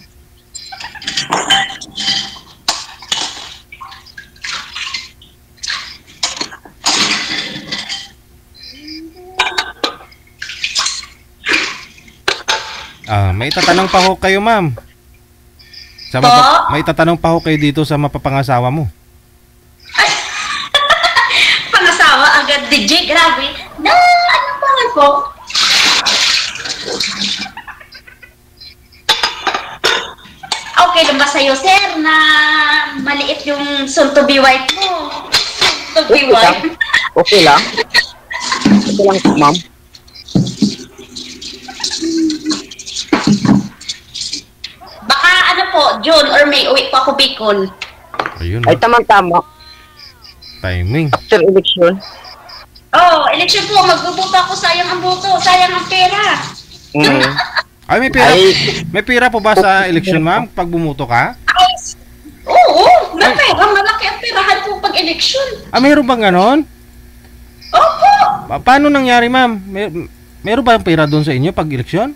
May tatanong pa ho kayo, ma'am. May tatanong pa ho kayo dito sa mapapangasawa mo. Pangasawa agad, DJ, grabe. Ano pa nga po? Okay lang ba sa'yo, sir, na maliit yung soon-to-be wife mo? Soon-to-be wife? Okay lang. Okay lang, ma'am. Baka ano po, June or May, uwi po ako Bicol. Ayun. Ay, tamang-tama. Timing. After election. Election po, magbubuto ako, sayang ang buto, sayang ang pera. Ay, may pera. May pera po ba sa election, ma'am, pag bumuto ka? Oo, may pera, malaki ang perahan po pag election. Mayroon bang ganon? Opo. Paano nangyari, ma'am? Meron ba ang pera doon sa inyo pag eleksyon?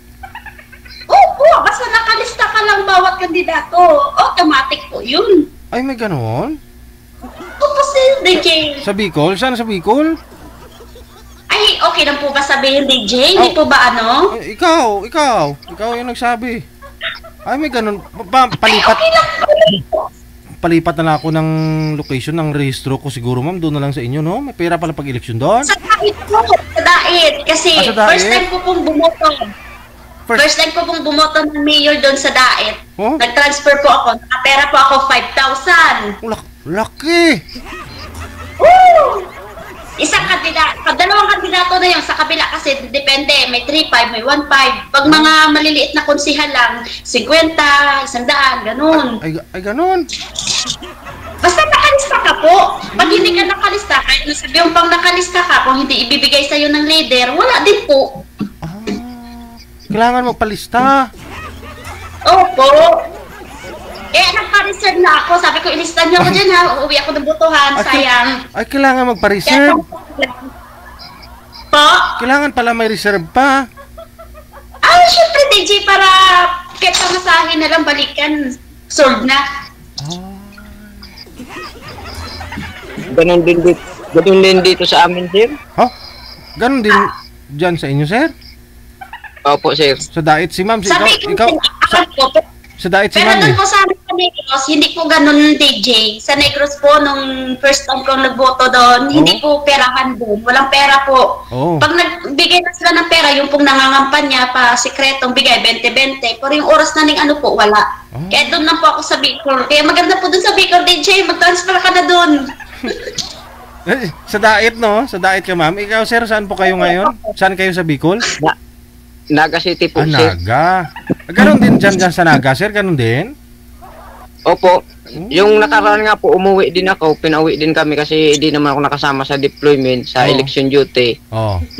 Opo, basta nakalista ka lang bawat kandidato. Automatic po yun. Ay, may ganon? Opo, sir, DJ. Sa Bicol? Saan sa Bicol? Ay, okay lang po ba sabihin, DJ? Hindi po ba ano? Ay, ikaw yung nagsabi. Ay, may ganon. Palipat. Okay lang po. Palipat na lang ako ng location ng rehistro ko siguro, ma'am. Doon na lang sa inyo, no? May pera pala pag eleksyon doon. Sa dait po, sa dait. Kasi sa dait? first time ko pong bumoto. First time ko pong bumoto ng mayor doon sa dait. Oh? Nag-transfer po ako. Nakapera po ako 5,000. Laki! Woo! Isang kandidato, dalawang kandidato na yun. Sa kabila kasi depende, may 3,500, may 1,500. Pag mga maliliit na konsihal lang, 50, 100, ganun. Ay ganun. Basta nakalista ka po. Pag hindi ka nakalista, kahit nasabi yung pang nakalista ka, kung hindi ibibigay sa'yo ng leader, wala din po. Kailangan magpalista. Opo. Nagpa-reserve na ako. Sabi ko, ilista niyo ako dyan ha. Uuwi ako ng butuhan. Sayang. Ay, kailangan magpa-reserve. Po? Kailangan pala may reserve pa. Syempre DJ, para kahit pamasahin na lang balikan. Sold na. Ganun din dito sa amin, sir. Ganun din dyan sa inyo, sir? Opo, sir. Sa dait si ma'am. Sabi ko, sa dait si pero ma'am doon po sa amin sa Negros, hindi po ganun DJ. Sa Negros po, nung first time kong nagboto doon, hindi po perahan doon. Walang pera po. Pag nagbigay na sila ng pera, yung pong nangangampanya pa, sikretong bigay, 20-20. Pero yung oras na ning ano po, wala. Kaya doon lang po ako sa Bicol. Kaya maganda po doon sa Bicol, DJ. Mag-transfer ka na doon. Sa dait, no? Sa dait ka, ma'am. Ikaw, sir, saan po kayo ngayon? Saan kayo sa Bicol? Naga City po, sir. Naga. Ganon din dyan sa Naga, sir? Ganon din? Opo. Yung nakaraan nga po, umuwi din ako. Pinauwi din kami kasi hindi naman ako nakasama sa deployment, sa election duty.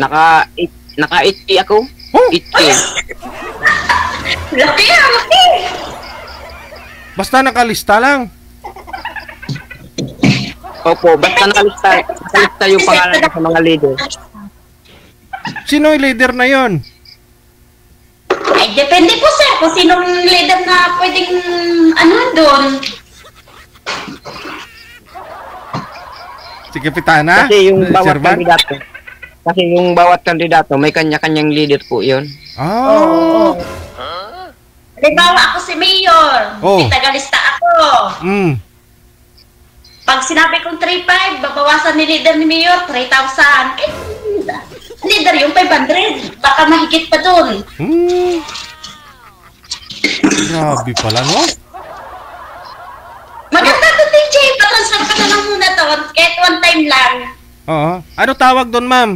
Naka-80 ako. 80. Laki. Basta nakalista lang. Opo, basta nakalista yung pangalan sa mga leader. Sino yung leader na yon? Ay, depende po sir kung sinong leader na pwedeng ano doon. Si Kapitana? Kasi yung bawat Chairman? kandidato, may kanya-kanyang leader po yun. Ah. Halimbawa ako si Mayor, Oh. tagalista ako. Pag sinabi kong 3,500, babawasan ni leader ni Mayor, 3,000. Eh, leader yung 500. Baka mahigit pa dun. Grabe pala, no? Maganda to, DJ. Patransfer ka na lang muna to. Kahit one time lang. Oo. Ano tawag doon, ma'am?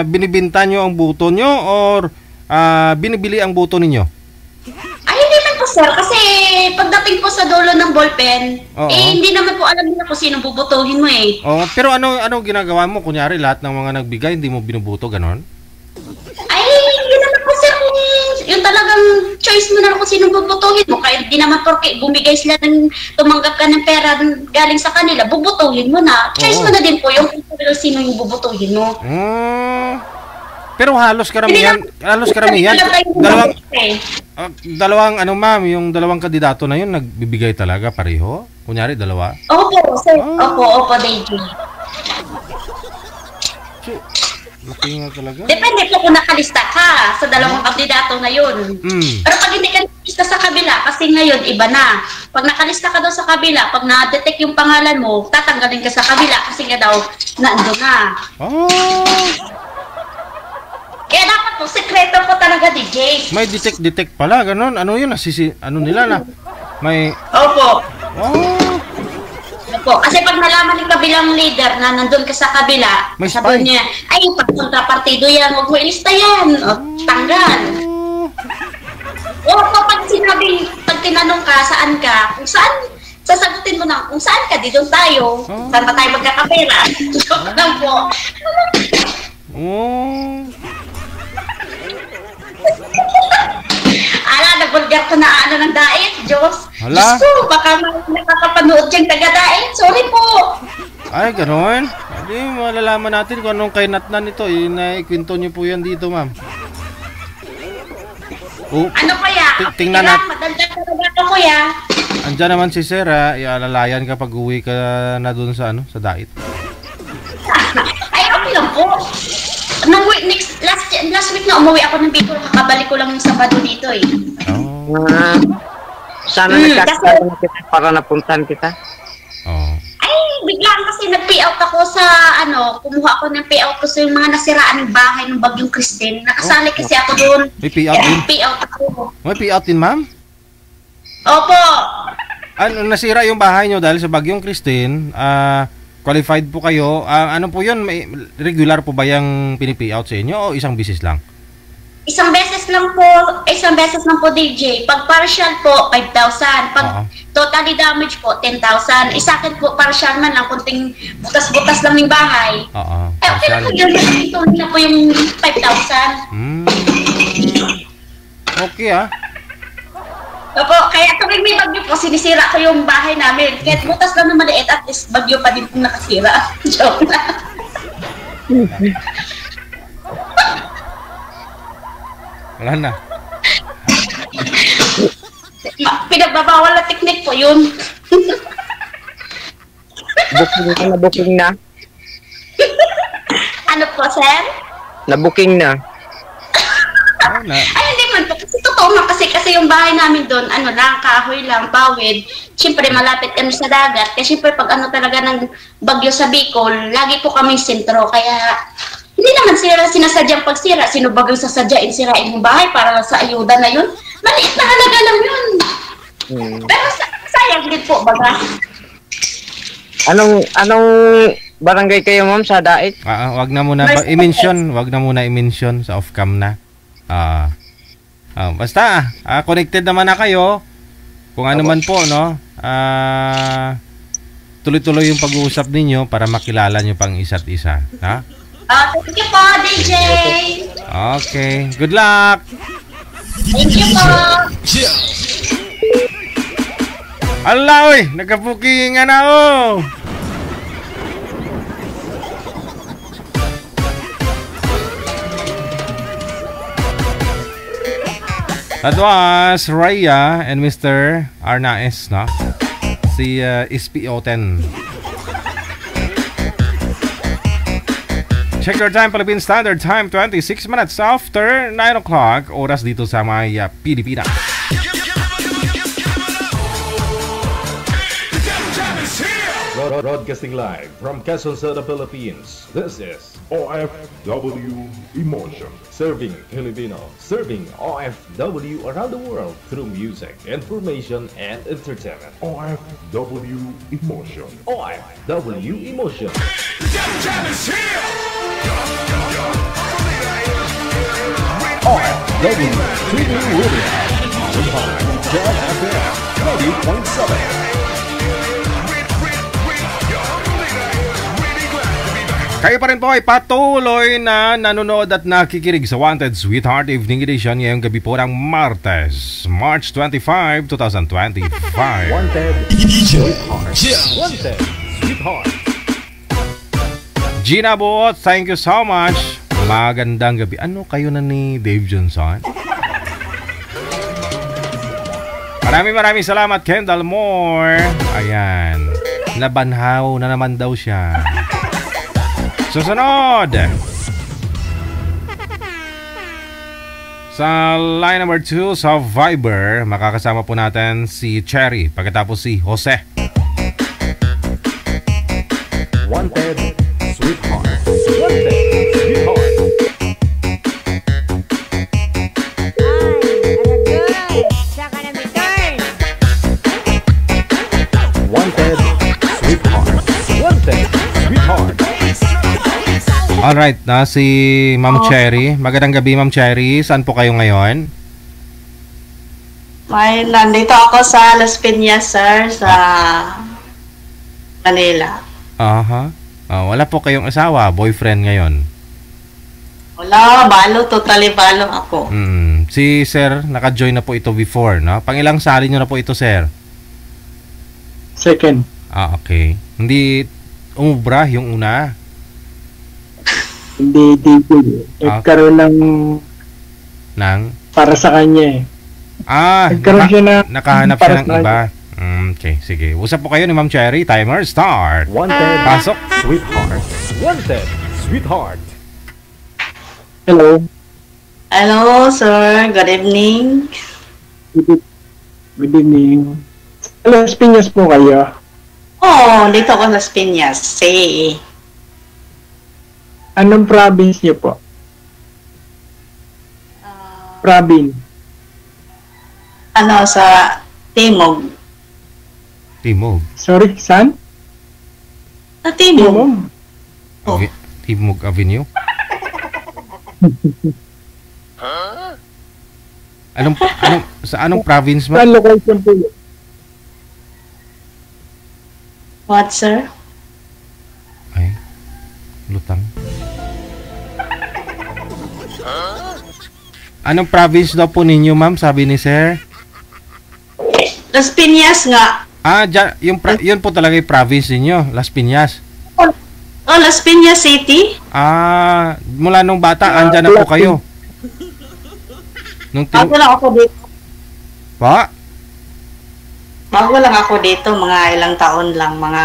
Binibinta nyo ang buto nyo or binibili ang buto ninyo? Ay, hindi man po, sir. Kasi pagdating po sa dulo ng ballpen, Oo. hindi naman po alam nila kung sino bubutuhin mo eh. Oh, pero ano ginagawa mo? Kunyari lahat ng mga nagbigay hindi mo binubuto ganon? Ay, hindi naman po, sir. Yung talagang choice mo na kung sino bubutuhin mo. Kaya hindi naman porke bumigay sila ng tumanggap ka ng pera galing sa kanila, bubutuhin mo na. Choice Oo. mo na din po yung sino yung bubutuhin mo. Pero halos karamihan, dalawang ano ma'am, yung dalawang kandidato na yun nagbibigay talaga pareho. Kunyari dalawa. Opo, sir. Opo, DJ. Laki nga talaga. Depende po kung nakalista ka sa dalawang kandidato na yun. Pero pag hindi ka nakalista sa kabila, kasi ngayon iba na. Pag nakalista ka daw sa kabila, pag na-detect yung pangalan mo, tatanggalin ka sa kabila kasi nga daw nandun na. Kaya dapat po, sekreto po talaga, DJ. May detect pala, ganon. Ano yun? Ano nila na? May... Opo. Opo. Kasi pag nalaman ng kabilang leader na nandun ka sa kabila, May sabi spy. niya, ay, pag kontrapartido yan, huwag mo ilista yan. O, tanggal. O, pag tinanong ka, saan ka, kung saan, sasagutin mo na, kung saan ka, di doon tayo. Saan ba tayo magkakapera? Joke lang po. Nagbulgar ko na ano ng dait, Diyos. Hala? Diyos ko, baka nakakapanood dyan taga-dait. Sorry po. Ay, ganon. Hindi, malalaman natin kung anong kainatnan nito. Naikwento nyo po yan dito, ma'am. Ano kaya? Tingnan natin. Madaldal talaga ito, kuya. Andiyan naman si Sarah, ialalayan ka pag uwi ka na dun sa sa dait. Ay, okay lang po. Last week na umuwi ako ng Bicol, kakabalik ko lang yung Sabado dito eh. Sana nagkakaroon kita para napuntahan kita. Ay, biglaan kasi nag-payout ako sa kumuha ako ng payout ko sa yung mga nasiraan ng bahay ng Bagyong Christine. Nakasali kasi ako doon. May payout din? Payout ako. May payout din, ma'am? Opo. Nasira yung bahay nyo dahil sa Bagyong Christine, qualified po kayo. Ano po yun? Regular po ba yung pinipayout sa inyo o isang bisis lang? Isang beses lang po, DJ. Pag partial po, 5,000. Pag totally damage po, 10,000. Sa akin po, partial man lang, kunting butas-butas lang yung bahay. Okay na po yun. Ito na po yung 5,000. Okay Opo, kaya tuwing may bagyo po, sinisira ko yung bahay namin. Kahit butas lang na maliit, at least bagyo pa din pong nakasira. Joke na. Wala na. Pinagbabawal na teknik po yun. Booking na. Ano po, sir? Na-booking na. Ay, hindi man po. Kasi totoo man kasi yung bahay namin doon, kahoy lang, bawid. Siyempre, malapit kami sa dagat. Kaya siyempre, pag talaga ng bagyo sa Bicol, lagi po kami sentro. Kaya, hindi naman sinasadyang pagsira. Sino bagyong sasadyain, sirain yung bahay para sa ayuda na yun? Maliit na halaga lang yun. Pero sayang din po, baga. Anong barangay kayo, ma'am, sa dait? Wag na muna i-mention sa off-cam na. Basta, connected naman na kayo. Kung ano man po, no? Tuloy-tuloy yung pag-uusap ninyo para makilala nyo pang isa't isa. Ha? Thank you po, DJ. Okay. Good luck! Thank you po. Ala, oy! Nagka-booking na oh! That was Raya and Mr. Arnaez, no? Si SPO10. Check your time, Philippine Standard Time, 26 minutes after 9 o'clock. Oras dito sa may Pilipinas. Broadcasting live from Quezon City, Philippines. This is OFW Emotion. Serving Filipino, serving OFW around the world through music, information, and entertainment. OFW Emotion. OFW Emotion. OFW TV Radio. John FM 90.7. Kayo pa rin po ay patuloy na nanonood at nakikinig sa Wanted Sweetheart Evening Edition ngayong gabi po ng Martes, March 25, 2025. Wanted Sweetheart. Wanted Sweetheart. Gina Buot, thank you so much. Magandang gabi. Ano kayo na ni Dave Johnson? Maraming salamat, Kendall Moore. Ayan. Nabanhaw na naman daw siya. Susunod! Sa line number 2 sa Viber, makakasama po natin si Cherry, pagkatapos si Jose. Wanted Sweetheart. Wanted Sweetheart. Wanted Sweetheart. Wanted Sweetheart. Alright, na si Ma'am Cherry. Magandang gabi, Ma'am Cherry. Saan po kayo ngayon? Nandito ako sa Las Piñas, sir, sa Manila. Aha. Wala po kayong asawa, boyfriend ngayon? Wala, totally balo ako. Si Sir, naka-join na po ito before, no? Pangilang sali nyo na po ito, Sir? Second. Okay. Hindi umubra yung una? Hindi dito. Nagkaroon ng para sa kanya eh. Nagkaroon siya na nakahanap siya ng iba. Okay, sige. Usap po kayo ni Ma'am Cherry. Timer start. Wanted Pasok. Sweetheart. Wanted Sweetheart. Hello. Hello, sir. Good evening. Good evening. Las Piñas po kayo? Dito ako sa Las Piñas. Say. Anong province niyo po? Province. Sa Timog. Timog. Sorry, saan? Sa Timog. Timog Avenue? Anong province mo? Saan location po yun? What, sir? Ay, lutang. Anong province daw po ninyo, ma'am? Sabi ni Sir. Las Piñas nga. Yun po talaga yung province ninyo, Las Piñas. Las Piñas City. Mula nung bata, andyan na po kayo. Bago lang ako dito. Pa? Bago lang ako dito, mga ilang taon lang, mga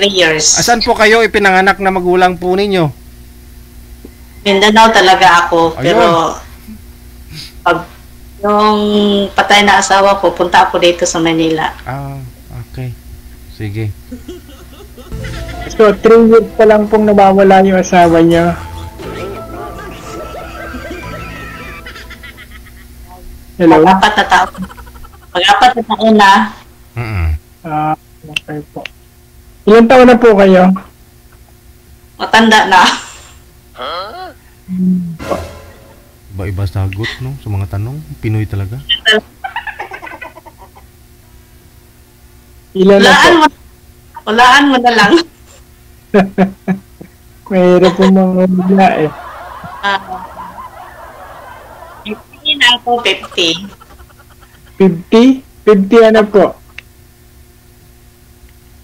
3 years. Asan po kayo ipinanganak na magulang po ninyo? Mindanao talaga ako, Ayun. pero pag nung patay na asawa ko, punta ako dito sa Manila. Okay. Sige. So, 3 years pa lang pong nawawala yung asawa niya. Hello? Mag-apat na taon na. Okay po. Ilan taon na po kayo? Matanda na. Iba-iba sagot, no? Sa mga tanong. Pinoy talaga. Ilan na po? Walaan mo na lang. Mahirap po mga bigla eh. 50 na ako, 50. 50? 50 ano po?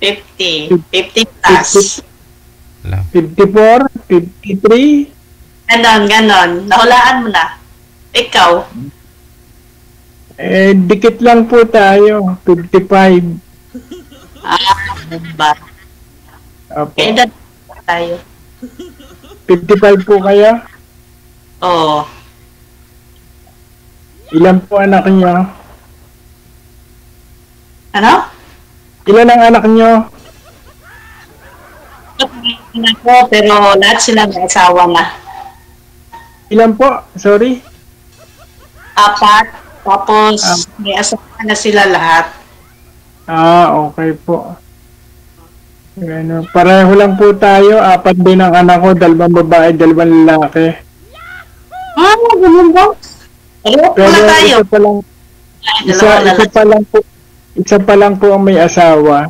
50. 50 plus. 54? 53? Ganon. Nahulaan mo na. Ikaw. Dikit lang po tayo. 55. Ba? Opo. Edad tayo. 55 po kayo? Oo. Ilan po anak niyo? Ano? Ilan ang anak niyo? Ako, pero lahat sila may asawa na. Ilan po? Sorry. 4. Tapos may asawa na sila lahat. Okay po. Ano, pareho lang po tayo. 4 din ang anak ko. 2 babae, 2 lalaki. Ganun ba? Pareho Pero pala tayo. isa pa lang, isa pa lang po ang may asawa.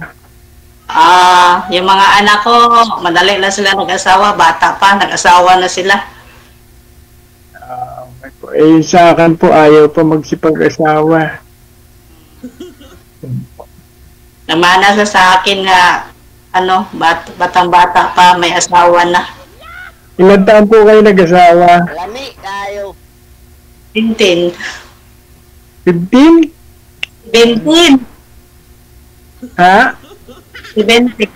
Yung mga anak ko, madali lang sila nag-asawa. Bata pa, nag-asawa na sila. Sa akin po ayaw pa magsipag-asawa. Namana sa akin nga, batang-bata pa, may asawa na. Ilan taon po kayo nag-asawa? 15. 15? 17. Ha? 17.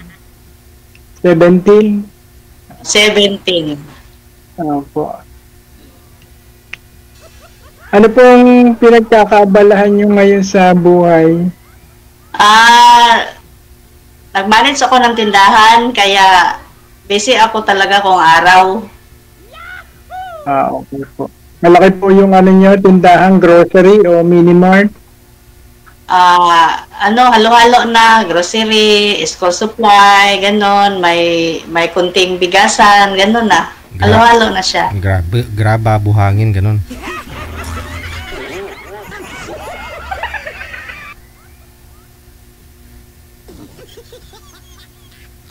17? 17. Opo. Ano pong pinagkakaabalahan nyo ngayon sa buhay? Nag-manage ako ng tindahan, kaya busy ako talaga kung araw. Okay po. Malaki po yung nyo, tindahan, grocery o mini-mart? Halo-halo na, grocery, school supply, ganon, may kunting bigasan, ganon na. Halo-halo na siya. Graba, buhangin, ganun.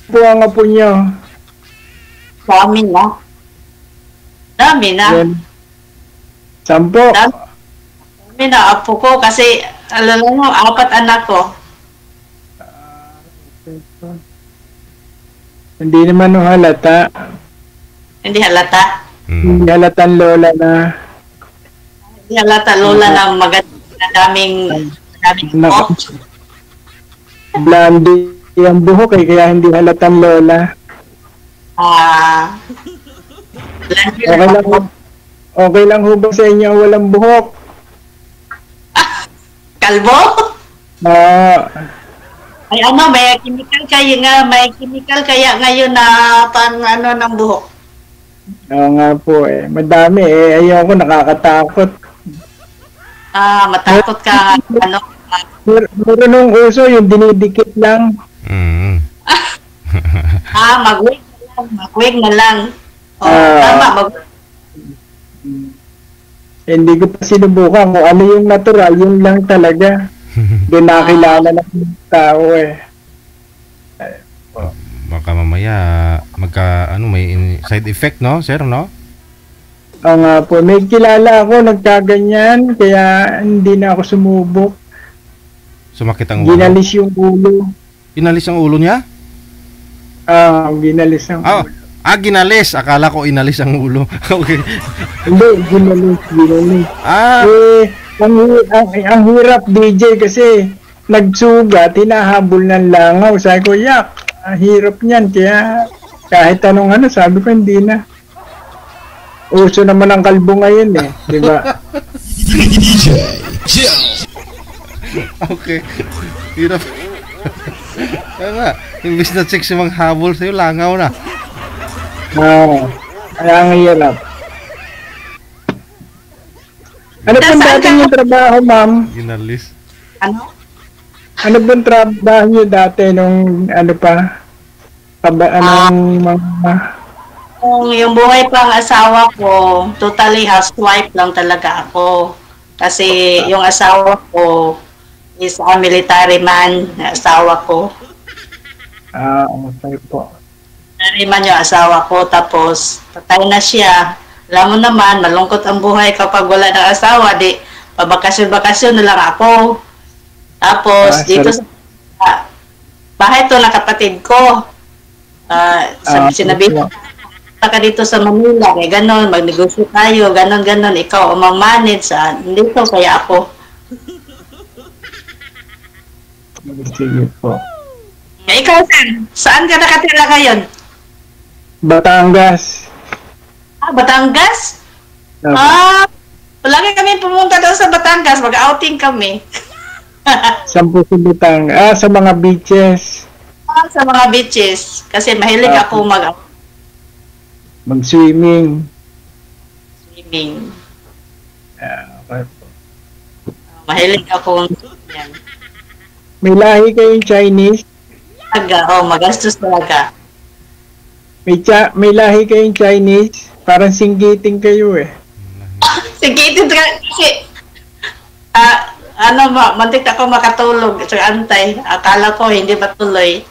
Po ang apo nyo? Dami na. Dami na. Yan. 10? Dami na, apo ko, kasi, alam mo, 4 anak ko. Hindi naman halata. Hindi halata. Hindi halatang lola na. Hindi halata, lola na maganda, daming buhok. Blondie ang buhok kaya hindi halatang lola. Okay lang ho ba sa inyo walang buhok? Kalbo? Ay may chemical kaya ngayon na ng buhok. Oo nga po madami ayoko nakakatakot. Matakot ka Meron nung uso yung dinidikit lang. mag-wig na lang. Tama, hindi ko pa sinubukan kung ano yung natural, yun lang talaga. Doon nakilala ng tao Baka mamaya may side effect, no, sir, no? Oo nga po, may kilala ako nagkaganyan, kaya hindi na ako sumubok. Sumakit ang ulo? Ginalis yung ulo. Ginalis ang ulo niya? Ginalis ang ulo. Ginalis. Akala ko inalis ang ulo. Okay. Hindi, ginalis. Ang hirap DJ kasi nagsugat, hinahabol ng langaw. Sabi ko, yak, hirap niyan. Kaya kahit anong sabi ko, hindi na. Uso naman ang kalbo ngayon di ba? Okay. Hirap. Kaya imbis na check si mga habol sa'yo, langaw na. Kaya ang hirap. Ano pong dati yung trabaho, ma'am? Ginalis. Ano pong trabaho nyo dati nung yung buhay pang asawa ko, totally housewife lang talaga ako. Kasi yung asawa ko is a military man, asawa ko. Okay po. Military man yung asawa ko, tapos patay na siya. Alam mo naman, malungkot ang buhay kapag wala ng asawa, di pabakasyon-bakasyon na lang ako. Tapos dito sa bahay to na kapatid ko, sinabi ko, ka dito sa Manila, ganon, magnegosyo tayo, ganon, ikaw ang mag-manage, dito, kaya ako. Sige po. Ikaw, saan ka nakatira ngayon? Batangas. Batangas? Ah, Lagi kami pumunta doon sa Batangas. Mag-outing kami. saan po sa Batangas? Sa mga beaches. Sa mga beaches. Kasi mahilig ako Mag-swimming. swimming. Okay. Mahilig ako. Yan. May lahi kayong Chinese? Magastos talaga. May lahi kayong Chinese? Parang singgiting kayo eh. Sige, ito kasi mantik ako makatulog sa antay. Akala ko hindi matuloy.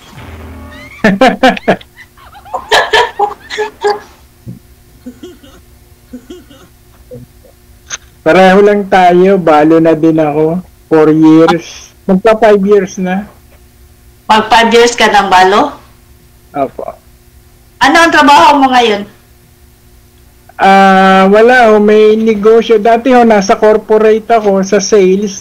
Pareho lang tayo, balo na din ako. 4 years. Magpa 5 years na. Mag 5 years ka ng balo? Opo. Ano ang trabaho mo ngayon? Wala may negosyo. Dati nasa corporate ako sa sales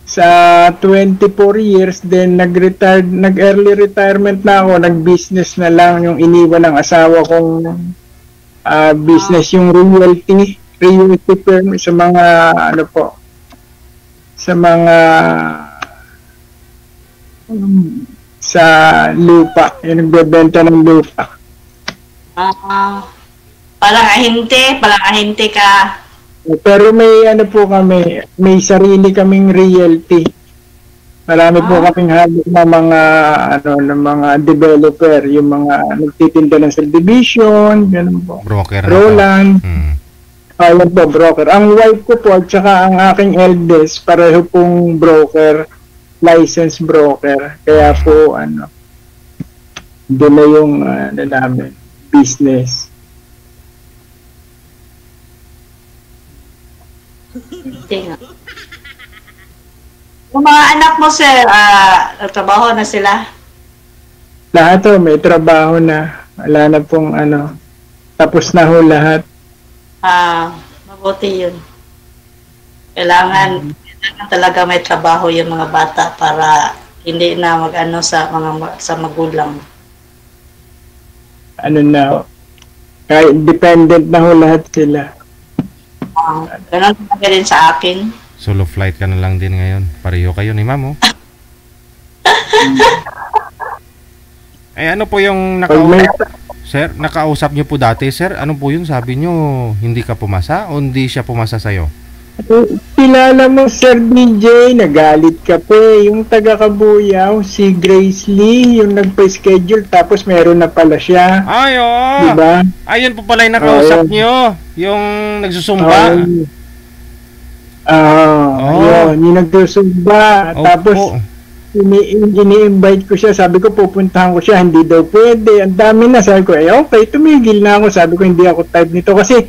sa 24 years, then nag-early retirement na ako, nag-business na lang yung iniwan ng asawa kong business, yung realty firm sa mga sa lupa, yung nagbebenta ng lupa. Parang ahinte ka. Pero may may sarili kaming realty. Marami po kaming halo ng mga developer, yung mga nagtitinda ng subdivision, ganun po. Broker na Roland. Yan po, broker. Ang wife ko po, at saka ang aking eldest, pareho pong broker, licensed broker. Kaya po, doon na yung namin, business. Yung mga anak mo, sir, nagtrabaho na sila? Lahat may trabaho na. Wala na pong tapos na ho lahat. Mabuti yun. Kailangan talaga may trabaho yung mga bata para hindi na sa magulang. Kahit dependent na ho lahat sila. Ganun talaga din sa akin. Solo flight ka na lang din ngayon. Pareho kayo ni ma'am, oh. Ano po yung Sir, nakausap niyo po dati, sir. Ano po yun? Sabi niyo, hindi ka pumasa o hindi siya pumasa sa'yo? Kilala mo, Sir DJ, nagalit ka pa yung taga-Kabuyaw, si Grace Lee, yung nagpa-schedule, tapos meron na pala siya. Ay, oo. Diba? Ayun po pala yung nakausap niyo. Yung nagsusumba. Yun, yung nagsusumba. Tapos, ini-invite ko siya, sabi ko pupuntahan ko siya, hindi daw pwede, ang dami na, sabi ko okay, tumigil na ako, sabi ko hindi ako type nito kasi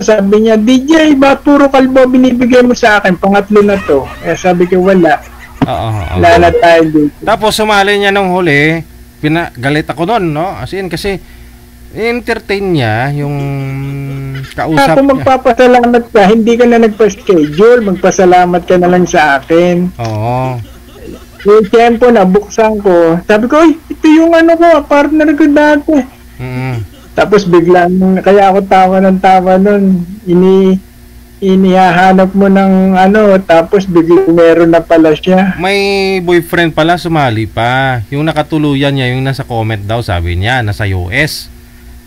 sabi niya, DJ, ba puro kalbo binibigay mo sa akin, pangatlo na to, sabi ko wala. Wala na tayo dito. Tapos sumali niya nung huli, galit ako nun, no? As in, kasi entertain niya yung kausap niya. Kung magpapasalamat ka, hindi ka na nagpa-schedule, magpasalamat ka na lang sa akin. Oo. Yung tempo na buksan ko, sabi ko, ito yung partner ko dati. Tapos biglang, kaya ako tawa nun, inihahanap mo ng tapos biglang meron na pala siya. May boyfriend pala, sumali pa. Yung nakatuluyan niya, yung nasa comment daw, sabi niya, nasa US.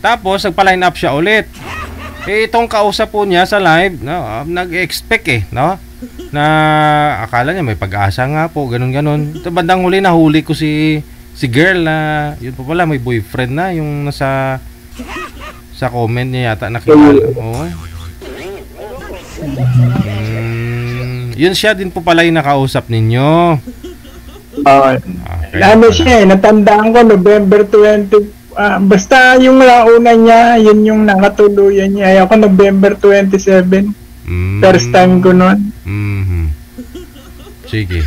Tapos, nagpa-line up siya ulit. Itong kausap po niya sa live, no, nag-expect no? Na akala niya may pag-asa nga po, ganun-ganun. Bandang huli nahuli ko si girl na yun po pala may boyfriend na yung nasa sa comment niya yata nakilala. Yun siya din po pala yung nakausap ninyo. Siya natandaan ko November 20 basta yung nauna niya, yun yung nakatuluyan niya. Ako November 27. First time ko nun. Sige.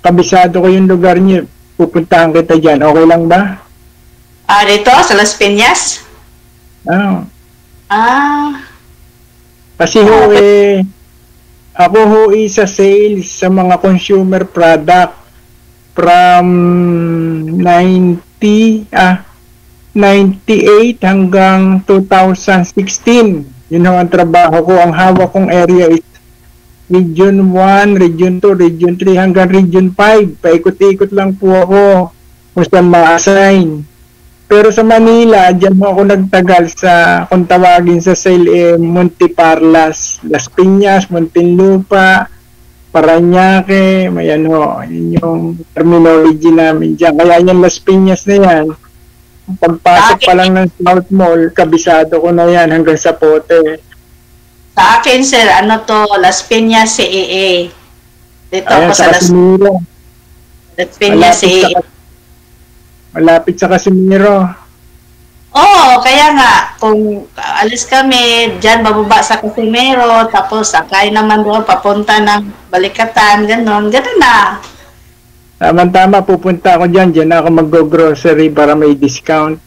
Kabisado ko yung lugar niyo. Pupuntahan kita dyan. Okay lang ba? Dito? Sa Las Piñas? Kasi ako sa sales sa mga consumer product. from 98 hanggang 2016. Yun ho ang trabaho ko. Ang hawak kong area is Region 1, Region 2, Region 3 hanggang Region 5. Paikot-ikot lang po ako kung saan ma-assign. Pero sa Manila, dyan mo ako nagtagal sa, kung tawagin sa sale, Monteparlas, Las Piñas, Muntinlupa, Parañaque, may ano, yun yung terminology namin dyan. Kaya yan Las Piñas na yan. Pagpasok pa lang ng South Mall, kabisado ko na yan hanggang sa Pote. Sa akin, sir, ano to, Las Piñas, CEA. Dito Ayan, ako sa Las Piñas, CEA. Malapit sa Casimiro. Oo, kaya nga, kung alis kami, dyan bababa sa Casimiro, tapos sakay naman doon, papunta ng Balikatan, gano'n na. Tama-tama, pupunta ako dyan. Dyan ako mag-grocery para may discount.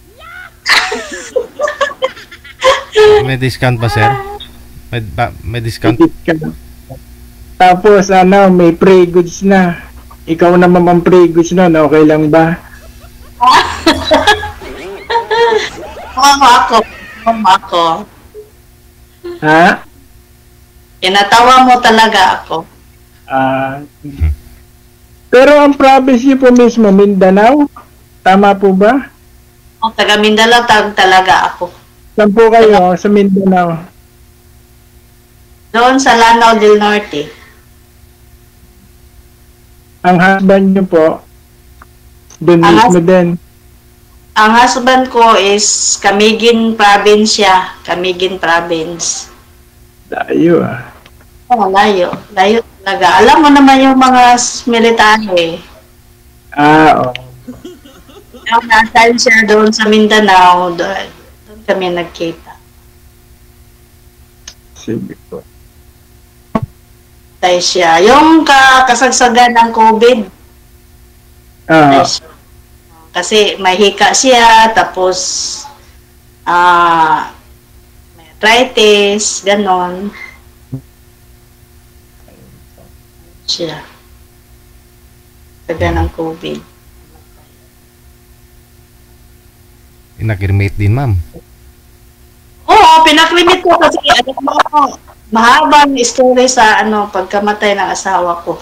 May discount ba, sir? May discount? Tapos, may free goods na. Ikaw naman ang free goods na, okay lang ba? Ako. Ha? Inatawa mo talaga ako. Pero ang province niyo po mismo, Mindanao? Tama po ba? Taga Mindanao talaga ako. Saan po kayo sa Mindanao? Doon sa Lanao del Norte. Ang husband niyo po, doon mismo din. Ang husband ko is Camiguin Province. Layo ah. Layo talaga. Alam mo naman yung mga military. Oo. Yung nasa siya doon sa Mindanao, doon kami nagkita. Sige po. Tayo siya. Yung kasagsagan ng COVID. Kasi may hika siya, tapos may arthritis, ganon. Siya. Saga ng COVID. Pinakirmate din, ma'am. Oo, pinakrimit ko kasi mahabang story sa pagkamatay ng asawa ko.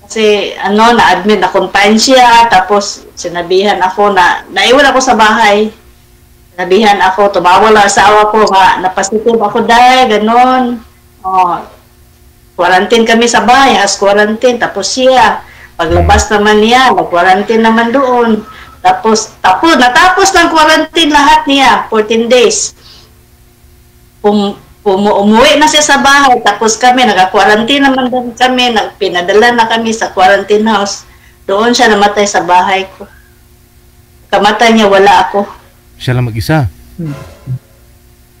Kasi na-admit, na-confine siya, tapos sinabihan ako naiwan ako sa bahay. Sinabihan ako, tumawala ang asawa ko, napasitive ako dahil, ganon. Quarantine kami sa bahay, quarantine, tapos siya, paglabas naman niya, nag-quarantine naman doon. Tapos, natapos ng quarantine lahat niya, 14 days. Umuwi na siya sa bahay, tapos kami, nag-quarantine naman din kami, pinadala na kami sa quarantine house. Doon siya namatay sa bahay ko. Kamatay niya, wala ako. Siya lang mag-isa?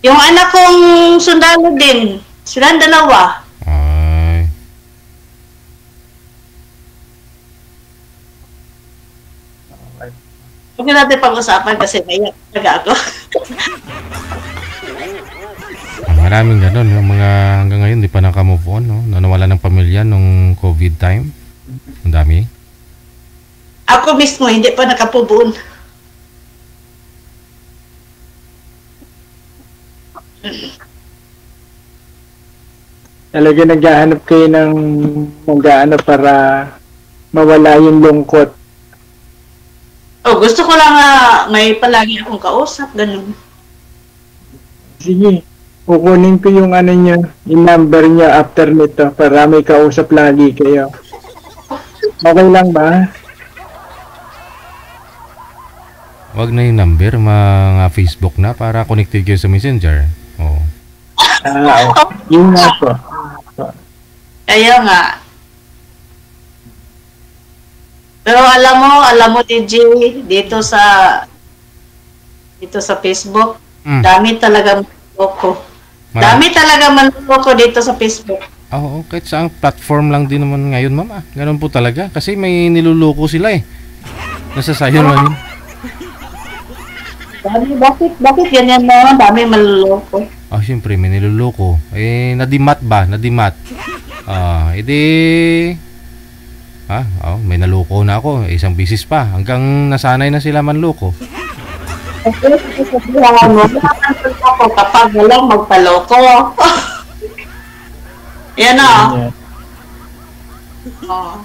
Yung anak kong sundalo din, silang dalawa. Ay. Huwag natin pag-usapan kasi naiyak talaga ako. Maraming gano'n, yung mga hanggang ngayon di pa naka-move on, no? Nawala ng pamilya nung COVID time. Ang dami. Ako mismo, hindi pa nakapubuon. Talaga naghahanap kayo ng mag-ano para mawala yung lungkot. Gusto ko lang may palagi akong kausap, ganun. Sige, kukunin ko yung niya, yung number niya after nito para may kausap lagi kayo. Okay lang ba? Wag na yung number, mga Facebook na para connected kayo sa Messenger. Oo. Yun nga po. Kaya nga. Pero alam mo DJ, dito sa Facebook, dami talaga manloloko. Dami talaga manloloko dito sa Facebook. Oo, kahit sa platform lang din naman ngayon, mama. Ganun po talaga. Kasi may niluloko sila eh. Nasasayo naman yun. Bakit ganyan naman? Dami manloloko. Siyempre, may niluloko. Nadimat ba? Nadimat. Edi... Ha? Oh, may naloko na ako. Isang bisis pa. Hanggang nasanay na sila manloko. Kasi sasabihan mo, nakakantol ako kapag walang magpaloko. Yan o. Yan. Oh.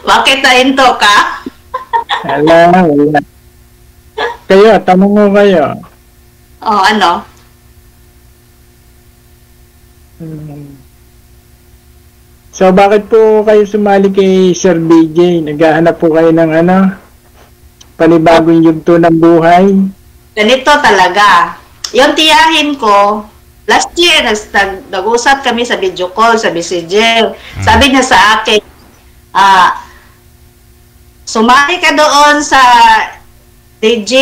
Bakit nahinto ka? Wala. Kayo, tanong mo kayo. Oh, ano? So, bakit po kayo sumali kay Sir DJ? Naghahanap po kayo ng panibagong yugto ng buhay? Ganito talaga. Yung tiyahin ko, last year, nag-usap kami sa video call, sa BCJ. Sabi niya sa akin, sumali ka doon sa DJ,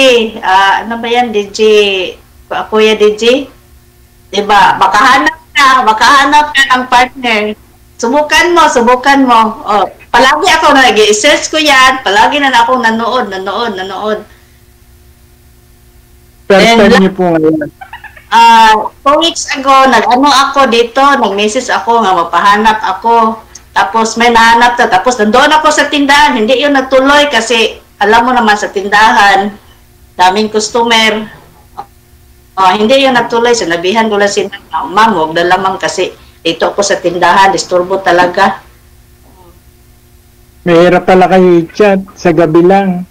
ano ba yan, DJ, Kuya DJ? Diba, makahanap ka ng partner. Subukan mo. Oh, palagi ako nag-i-search ko yan, palagi na akong nanood. First And time niyo po ngayon. 2 weeks ago, nag-message ako nga mapahanap ako. Tapos may nahanap na, tapos nandoon ako sa tindahan. Hindi yun natuloy kasi alam mo naman sa tindahan, daming customer. Hindi yun natuloy. Sinabihan ko lang sila, ma'am, huwag na lamang kasi dito ako sa tindahan, disturbo talaga. Mahirap pala kayo i-chat sa gabi lang.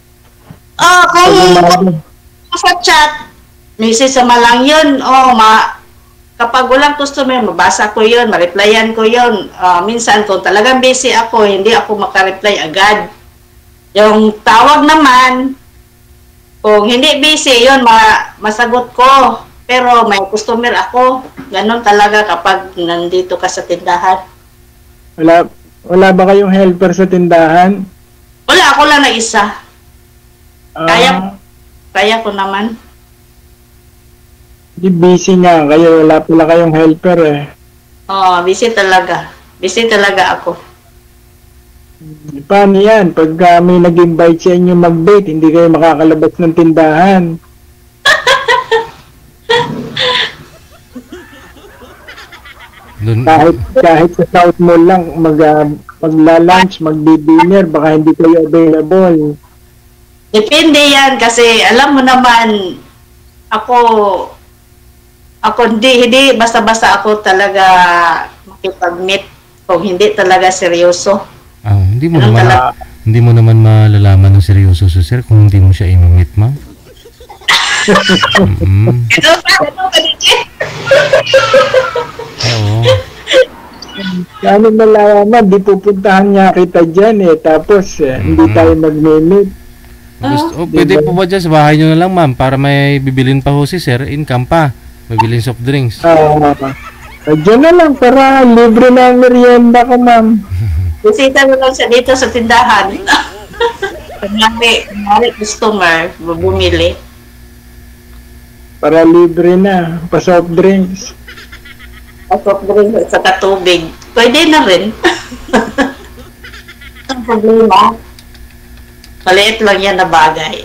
Kung sa chat, message sama lang yun. Kapag walang customer, mabasa ko yun, ma-replyan ko yun. Minsan, kung talagang busy ako, hindi ako makareply agad. Yung tawag naman, kung hindi busy, yun, masagot ko. Pero may customer ako. Ganon talaga kapag nandito ka sa tindahan. Wala ba kayong helper sa tindahan? Wala, ako lang na isa. Kaya ko naman. Di busy nga kayo, wala pala kayong helper eh. Busy talaga. Busy talaga ako. Paano yan? Pag may nag-invite sa inyo mag-date, hindi kayo makakalabas ng tindahan. Kahit sa South Mall lang, magla-lunch, magdi-dinner, baka hindi kayo available. Depende yan kasi alam mo naman, ako hindi basta-basta ako talaga makipag-meet kung hindi talaga seryoso. Hindi mo naman malalaman ng seryoso si sir kung hindi mo siya i-meet, ma'am. Ito ka DJ? Oo. Ano nalaman, di pupuntahan niya kita dyan eh, tapos hindi tayo mag-meet. Pwede po ba dyan sa bahay nyo na lang, ma'am, para may bibilin pa ho si sir, income pa. Bibilin soft drinks. Dyan na lang para libre na ang merienda ko, ma'am. Bisita mo lang siya dito sa tindahan. Kunyari customer, bumili. Para libre na, pa soft drinks. Soft drinks sa katubig. Pwede na rin. Ang problema, maliit lang yan na bagay.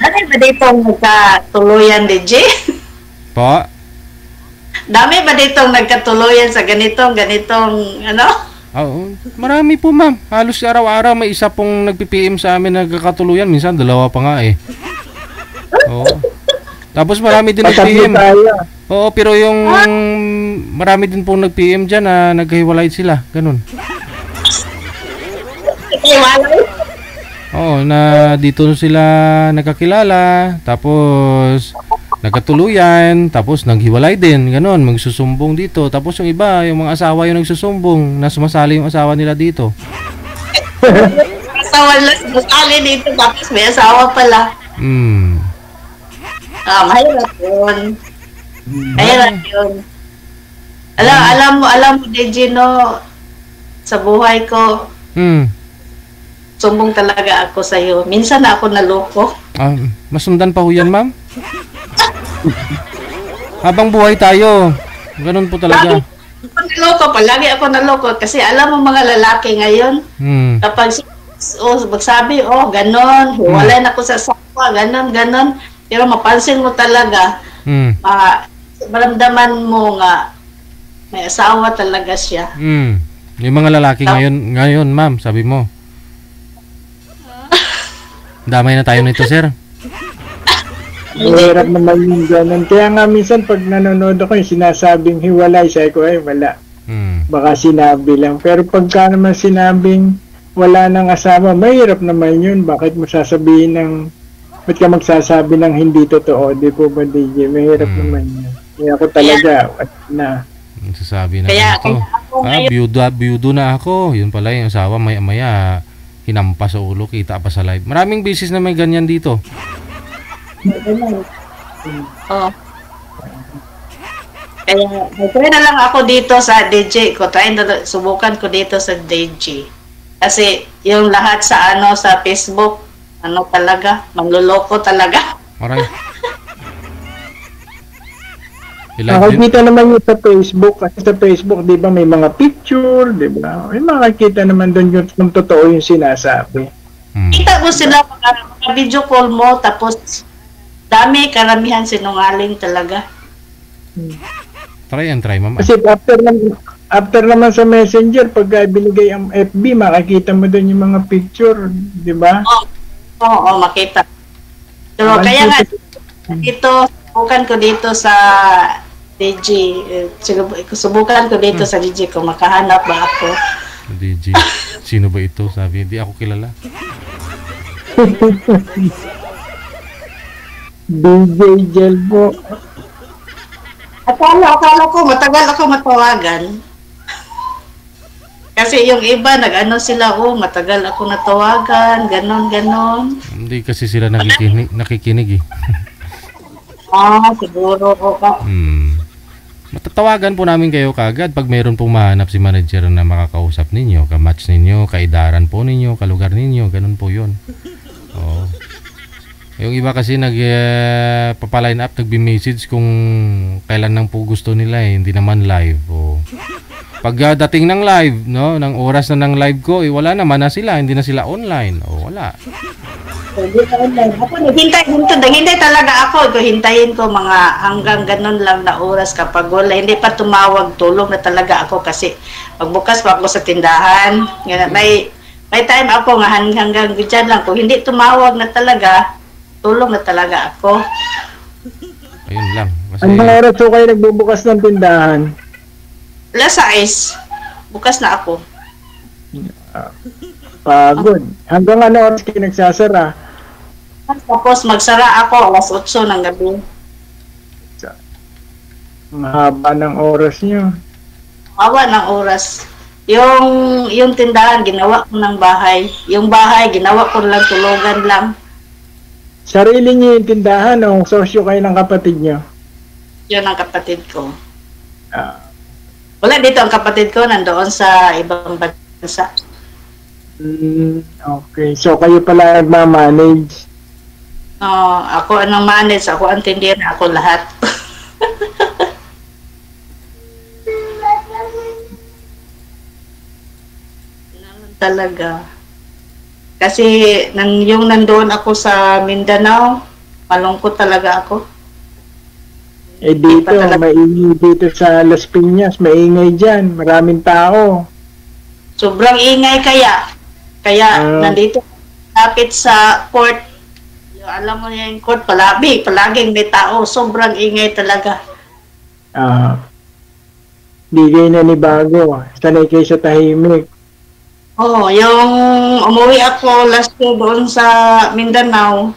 Dami ba dito nagkatuluyan, DJ? Po? Dami ba dito nagkatuluyan sa ganitong, ano? Marami po, ma'am. Halos araw-araw may isa pong nagpi-PM sa amin nagkakatuluyan. Minsan, dalawa pa nga eh. Oo. Tapos marami din nag-PM. Oo, pero yung marami din pong nag-PM dyan na naghiwalay sila. Ganun. Hiwalay? Oo, na dito sila nagkakilala, tapos nagkatuluyan, tapos naghiwalay din, ganon, magsusumbong dito. Tapos yung iba, yung mga asawa yung nagsusumbong, na sumasali yung asawa nila dito. Asawa lang sumasali dito, tapos may asawa pala. Mahirap yun. Mahirap yun. Alam mo, DJ, no, sa buhay ko, sumbong talaga ako sa'yo. Minsan na ako naloko. Masundan pa ho yan, ma'am? Habang buhay tayo. Ganun po talaga. Naloko, palagi ako naloko kasi alam mo mga lalaki ngayon, Hmm. kapag magsabi, ganon, hiwalay na ako sa asawa, ganon. Pero mapansin mo talaga, Hmm. maramdaman mo nga, may asawa talaga siya. Hmm. Yung mga lalaki ngayon, ma'am, sabi mo. Damay na tayo nito, sir. Mahirap naman yung ganun. Kaya nga minsan pag nanonood ako yung sinasabing hiwalay, sabi ko ay wala. Hmm. Baka sinabi lang. Pero pagka naman sinabing wala nang asawa, mahirap naman yun. Bakit mo sasabihin ng, ba't ka magsasabi ng hindi totoo? Di po ba, DJ? Mahirap naman yun. Kaya ako talaga, na. Sasabi na Kaya ganito. ako ngayon, Biyudo na ako. Yun pala yung asawa, maya hinampas sa ulo, kita pa sa live. Maraming beses na may ganyan dito. oh. Kaya, try na lang ako dito sa DJ ko. Subukan ko dito sa DJ. Kasi, yung lahat sa sa Facebook, talaga, manluloko talaga. Maray. I-live din. Nakikita naman yun sa Facebook. Kasi sa Facebook, di ba, may mga picture, di ba? May makikita naman doon yung kung totoo yung sinasabi. Hmm. Kita mo sila, mga video call mo, tapos, karamihan sinungaling talaga. Try, ma'am. Kasi after naman sa Messenger, pag binigay ang FB, makikita mo doon yung mga picture, di ba? Oo, makita. Pero kaya nga, dito, subukan ko dito sa DJ. Subukan ko dito sa DJ ko, makahanap ba ako. DJ. Sino ba ito? Sabi, hindi ako kilala. DJ Gel po. Akala ko, matagal ako matawagan. Kasi yung iba, sila, matagal ako natawagan, ganon. Hindi kasi sila nakikinig eh. Siguro ko ka. Matatawagan po namin kayo kagad pag mayroon pong mahanap si manager na makakausap ninyo, kamatch ninyo, kaidaran po ninyo, kalugar ninyo, ganun po yun. Oo. Yung iba kasi papaline up, nagbi-message kung kailan nang po gusto nila hindi naman live. Pag dating ng live, no, ng oras na ng live ko, wala naman na sila, hindi na sila online. Wala. Ako naghintay talaga ako. Hintayin ko mga hanggang ganun lang na oras kapag wala. Hindi pa tumawag, tulog na talaga ako kasi magbukas pa ako sa tindahan. May time ako nga hanggang dyan lang. Kung hindi tumawag na talaga, tulog na talaga ako. Ayun lang. Kasi, Ang mga oras po kayo nagbubukas ng tindahan? Alas 6, bukas na ako. Pagod. Hanggang ano oras kayo nagsasara? Tapos magsara ako alas 8 ng gabi. Ang haba ng oras nyo. Awa ng oras. Yung tindahan, ginawa ko ng bahay. Yung bahay, ginawa ko lang tulugan lang. Sarili nyo yung tindahan o sosyo kayo ng kapatid nyo? Yun ang kapatid ko. Ah. Wala dito ang kapatid ko, nandoon sa ibang bansa. Okay. So kayo pala nagmamanage? Ako ang manage, ako ang tindera, ako lahat. Talaga. Kasi yung nandoon ako sa Mindanao, malungkot talaga ako. Dito, maingay dito sa Las Piñas, maingay dyan, maraming tao. Sobrang ingay kaya nandito lapit sa court. Alam mo yung court, palaging may tao, sobrang ingay talaga. Di kayo nanibago, sanay kayo sa tahimik. Yung umuwi ako last year doon sa Mindanao,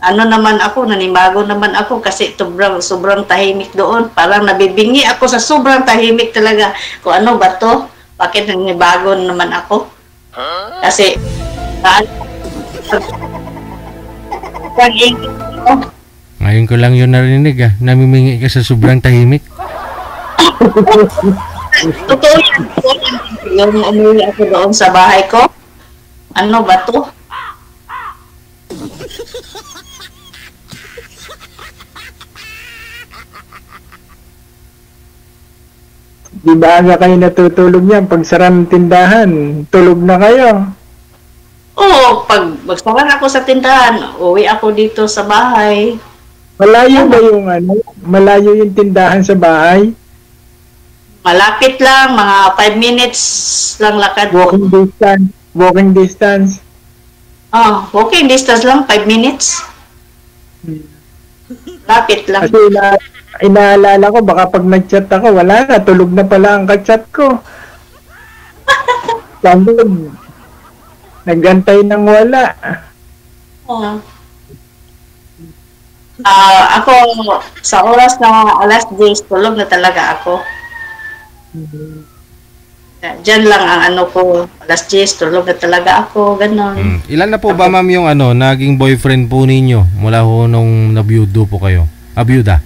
nanibago naman ako kasi sobrang tahimik doon. Parang nabibingi ako sa sobrang tahimik talaga. Kung ano ba to? Bakit nanibago naman ako? Kasi, ngayon ko lang yun narinig namimingi ka sa sobrang tahimik. Totoo yan. Yung umuwi ako doon sa bahay ko, ano ba to? Di ba aga kayo natutulog niyan? Pag sara ng tindahan, tulog na kayo. Oo, pag magsaran ako sa tindahan, uwi ako dito sa bahay. Malayo ba yung malayo yung tindahan sa bahay? Malapit lang, mga 5 minutes lang lakad ko. Walking distance. Walking distance lang, 5 minutes. Lapit lang. Kasi inaalala ko, baka pag nag-chat ako, wala na, tulog na pala ang ka-chat ko. Tandog, naggantay ng wala. Ako, sa oras na alas 10, tulog na talaga ako. Diyan lang ang ano ko, alas 10, tulog na talaga ako, ganon. Ilan na po ba, ma'am, yung naging boyfriend po ninyo mula ho nung nabiyudo po kayo? Abiyuda?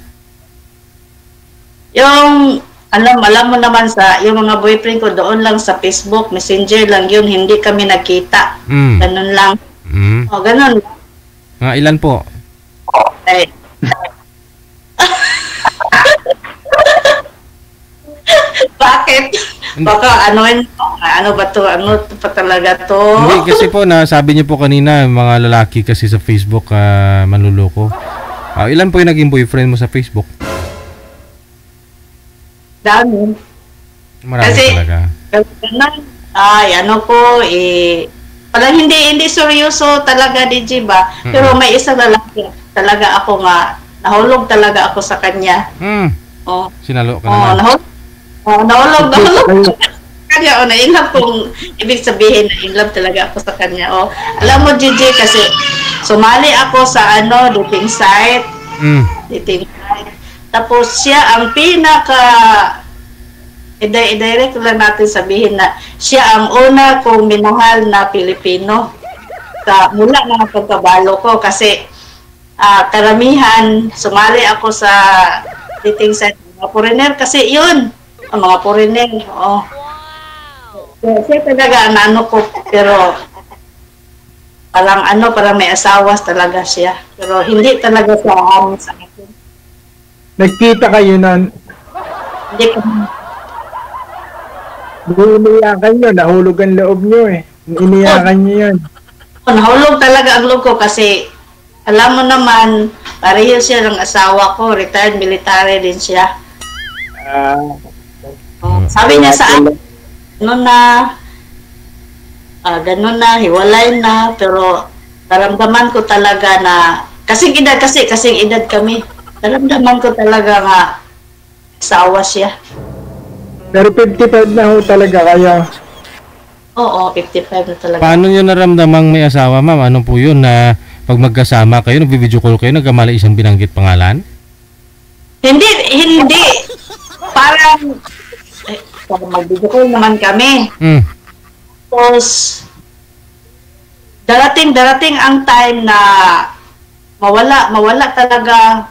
Yung, alam mo naman yung mga boyfriend ko doon lang sa Facebook, Messenger lang yun, hindi kami nagkita. Ganon lang. Ganon. Mga ilan po? Bakit? Baka ano ba to? Ano pa talaga to? Hindi, kasi po sabi niyo po kanina, mga lalaki kasi sa Facebook manluloko. Ilan po yung naging boyfriend mo sa Facebook? Dami. Marami kasi, talaga. parang hindi seryoso talaga, DJ ba? Pero may isang lalaki talaga ako nga, nahulog talaga ako sa kanya. Sinalo ka naman. Nahulog. Kanya, na-inlove kung ibig sabihin na inlove talaga ako sa kanya. Alam mo, DJ, kasi sumali ako sa dating site. Dating site. Tapos siya ang i-direct lang natin sabihin na siya ang una kong minahal na Pilipino mula mga pagkabalo ko kasi karamihan sumali ako sa dating site mga foreigner kasi yun ang mga foreigner siya talaga ang ko pero parang may asawas talaga siya pero hindi talaga siya amin sa akin. Nagkita kayo nun? Hindi kami. Iniyakan nyo, nahulog ang loob nyo eh. Iniyakan nyo yun. Nahulog talaga ang loob ko kasi alam mo naman, pareho siya ng asawa ko, retired military din siya. Sabi niya sa akin, ganun na, hiwalay na, pero naramdaman ko talaga na, kasing edad kami, naramdaman ko talaga nga, asawa siya. Pero 55 na ho talaga kayo. Oo, 55 na talaga. Paano nyo naramdamang may asawa, ma'am? Ano po yun na pag magkasama kayo, nag-video call kayo, nagkamali isang binanggit pangalan? Hindi. Parang mag-video call naman kami. Tapos, darating ang time na mawala talaga,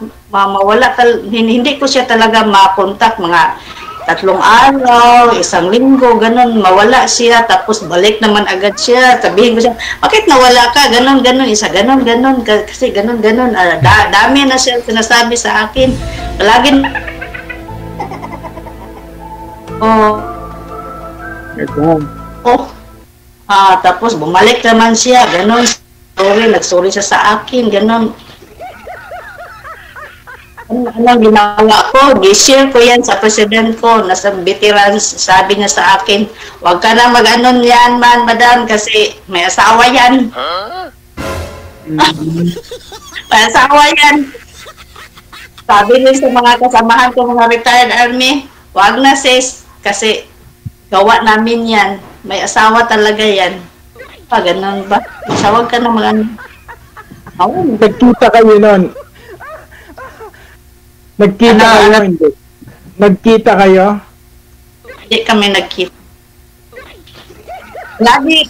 hindi ko siya talaga makontak mga 3 araw, 1 linggo, ganun, mawala siya, tapos balik naman agad siya, sabihin ko siya, bakit nawala ka, ganun, kasi ganun, dami na siya sinasabi sa akin, palagi tapos bumalik naman siya, ganun, nagsorry siya sa akin, ganun. Anong ginawa ko? Gi-share ko yan sa president ko, nasa veterans, sabi niya sa akin, huwag ka na mag-anon yan, madam, kasi may asawa yan. May asawa yan. Sabi rin sa mga kasamahan ko, mga retired army, huwag na sis, kasi gawa namin yan. May asawa talaga yan. Ganun ba? Huwag ka na mag-anon. Nagkita kayo nun? Nagkita kayo, hindi? Nagkita kayo? Hindi kami nagkita. Lagi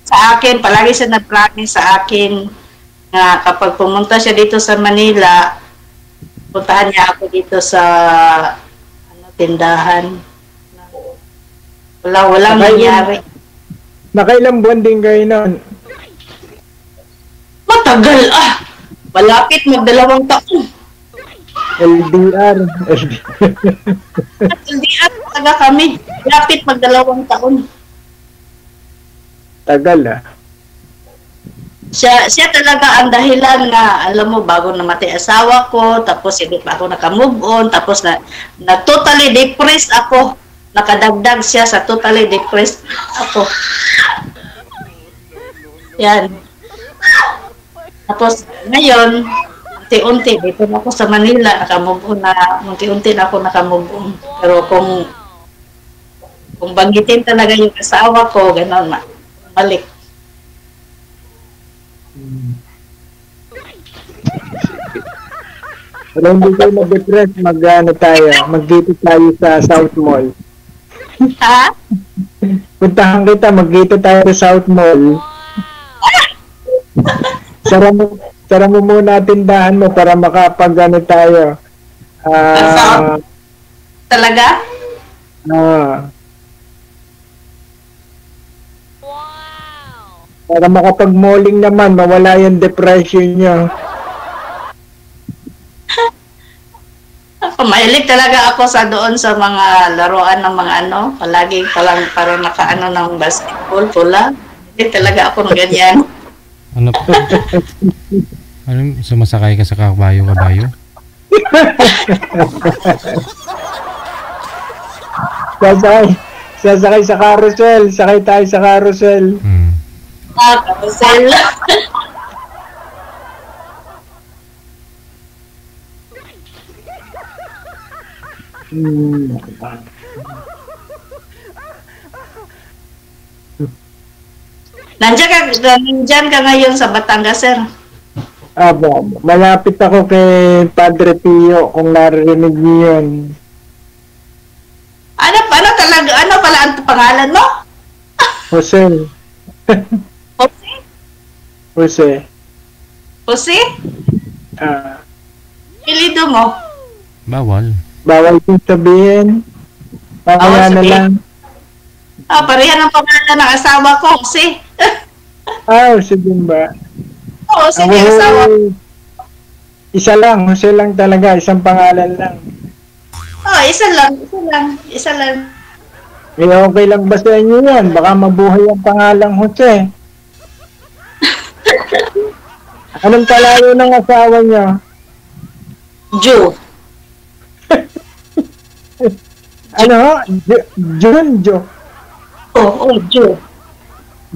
sa akin, palagi siya nag-promise sa akin na kapag pumunta siya dito sa Manila, puntahan niya ako dito sa tindahan. Walang nangyari. Nakailang buwan din kayo nun? Matagal Malapit mag 2 taon. LDR. Hindi talaga kami. Lapit mag-2 taon. Tagal ah. Siya talaga ang dahilan na, alam mo, bago namatay asawa ko, tapos hindi pa ako naka-move on, tapos na totally depressed ako. Nakadagdag siya sa totally depressed ako. Yan. Tapos, ngayon, unti-unti, dito na ako sa Manila, naka-move on na, unti-unti na ako naka-move on. Pero kung banggitin talaga yung asawa ko, gano'n, balik. Pero hindi kayo na-depress, mag-dito tayo sa South Mall. Ha? Puntahan kita, mag-dito tayo sa South Mall. Sara mo muna tindahan mo para tayo. Talaga? Para makapag-malling naman, mawala yung depression nyo. Mahilig talaga ako sa doon sa mga laruan ng mga palagi palang parang nakaano ng basketball, pula. Hindi talaga ako ng ganyan. Ano po? Sumasakay ka sa kabayo? Sasakay sa carousel. Sakay tayo sa carousel. Carousel. Nandiyan ka ngayon sa Batangas, sir? Malapit ako kay Padre Pio, kung narinig niyo yun. Ano pala ang pangalan mo? Jose. Jose? Jose. Jose? Pilido mo? Bawal kong sabihin. Mamaya na lang. Pareha ng pangalan ng asawa ko, Jose. Sige ba? Oo, sige, asawa. Isa lang, Jose lang talaga, isang pangalan lang. Isa lang. Okay lang ba sa inyo yan? Baka mabuhay ang pangalang Jose. Anong palayo ng asawa niya? Joe. Joe. Joe.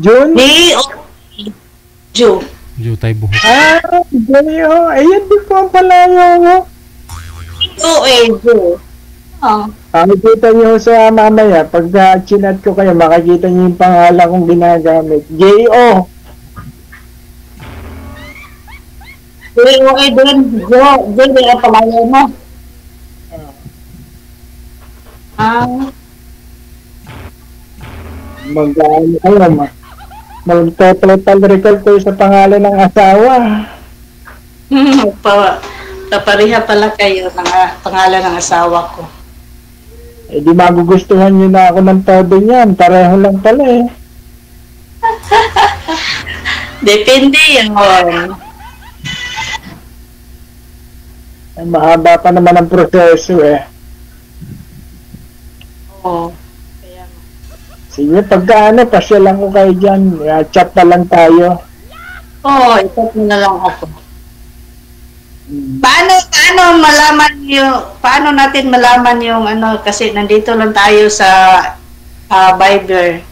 June? Joe. Joe tayo buhok. Joe. Ayun din po ang palayo mo. Joe. Makikita niyo sa mamaya, pag chinat ko kayo, makikita niyo yung pangalan kong ginagamit. J.O. Din. Joe ang palayo mo. Mag-total recall ko sa pangalan ng asawa. Kapariha pala kayo ng pangalan ng asawa ko. Di magugustuhan nyo na ako ng todo niyan. Pareho lang pala eh. Depende yan. Mahaba pa naman ang proseso eh. Sige, pagka pasyalan ko kayo dyan. Chat na lang tayo. I-chat mo na lang ako. Paano natin malaman yung kasi nandito lang tayo sa Viber.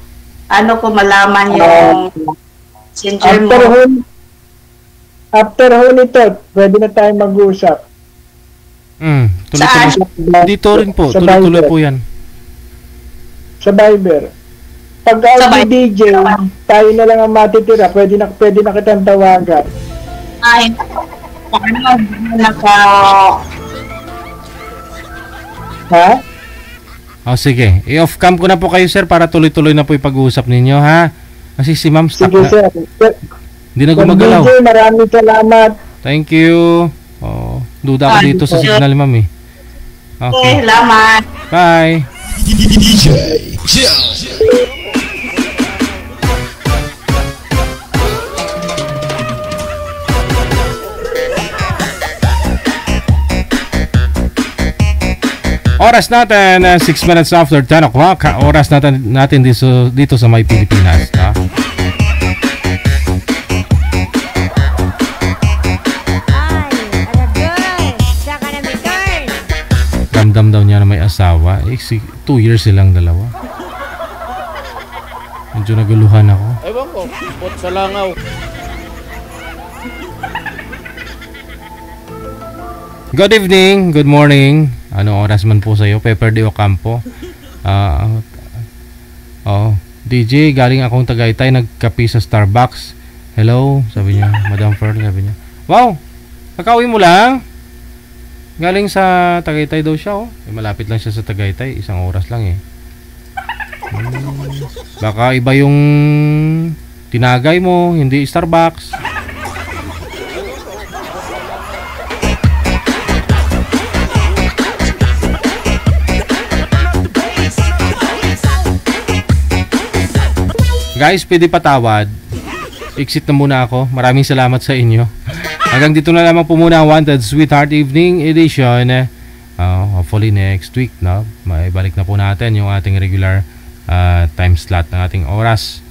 Ano ko malaman yung messenger mo? After nito, pwede na tayo mag-usap. Tuloy-tuloy. Dito rin po. Tuloy-tuloy po yan. Sa Viber. Pag DJ, tayo na lang ang matitira. Pwede na kitang tawagan. Sige. I-off cam ko na po kayo, sir, para tuloy-tuloy na po yung pag-uusap ninyo, ha? Kasi si ma'am stuck na. Sir. Hindi na gumagalaw. DJ, maraming salamat. Thank you. Duda ako dito sa signal, ma'am eh. Okay. Salamat. Bye. DJ Jill. Oras natin, 6 minutes after 10 o'clock. Oras natin dito sa may Pilipinas. Ha? Ramdam daw niya na may asawa. 2 years silang dalawa. Medyo naguluhan ako. Ewan ko, pot sa langaw. Good evening, good morning. Anong oras man po sa'yo? Pepper de Ocampo. DJ, galing akong Tagaytay, nagkape sa Starbucks. Hello, sabi niya. Madam Fern, sabi niya. Wow, kakauwi mo lang? Galing sa Tagaytay daw siya, oh. Malapit lang siya sa Tagaytay, 1 oras lang eh. Baka iba yung tinagay mo, hindi Starbucks. Guys, pwede patawad. Exit na muna ako. Maraming salamat sa inyo. Hanggang dito na lamang po muna ang Wanted Sweetheart Evening Edition. Hopefully next week, no? Maibalik na po natin yung ating regular time slot ng ating oras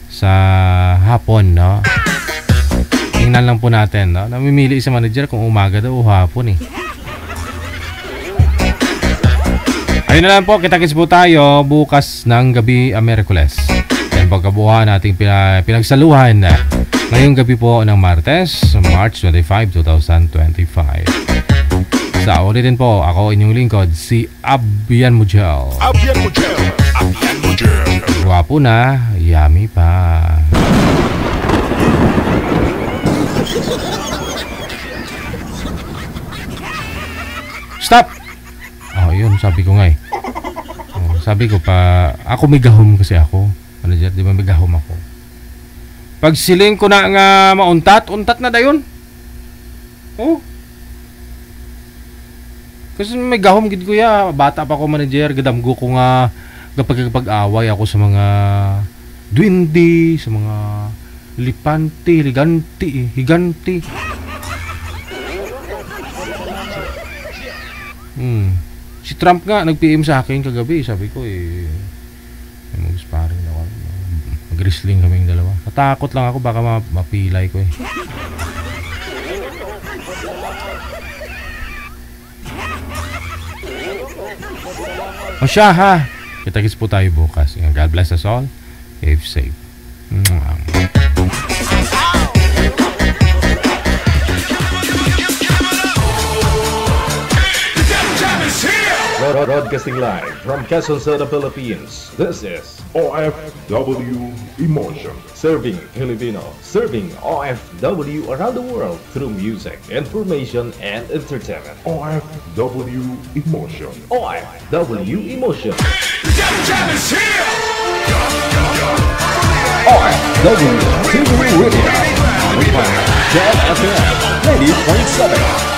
sa hapon, no? Tingnan lang po natin, no? Namimili sa manager kung umaga daw o hapon eh. Ayun na lang po, kita-kits po tayo bukas ng gabi, Miyerkules. Yan pagkabuhan nating pinagsaluhan ngayong gabi po ng Martes, March 25, 2025. Sa ulitin po, ako inyong lingkod, si Abian Mujel. Abian Mujel. Abian Mujel. Guwapo na, yummy pa. Stop! Oh, yun, sabi ko nga eh. Sabi ko pa, ako may gahom kasi ako. Manager, di ba may gahom ako? Pag siling ko na nga mauntat na dayon. Oh. Kasi may gahom gid ko ya, bata pa ako manager, gadamgo ko nga kapag away ako sa mga duwende, sa mga lipante, higanti. Si Trump nga nag-PM sa akin kagabi, sabi ko mag-sparring ako. Mag-wrestling kaming dalawa. Natakot lang ako baka mapilay ko eh. O siya ha. Kita-kits po tayo bukas. God bless us all. Keep safe. Broadcasting live from Quezon City, Philippines. This is OFW Emotion. Serving Filipino, serving OFW around the world through music, information, and entertainment. OFW Emotion. OFW Emotion. Jam is here! OFW TV Radio. Jam FM 90.7.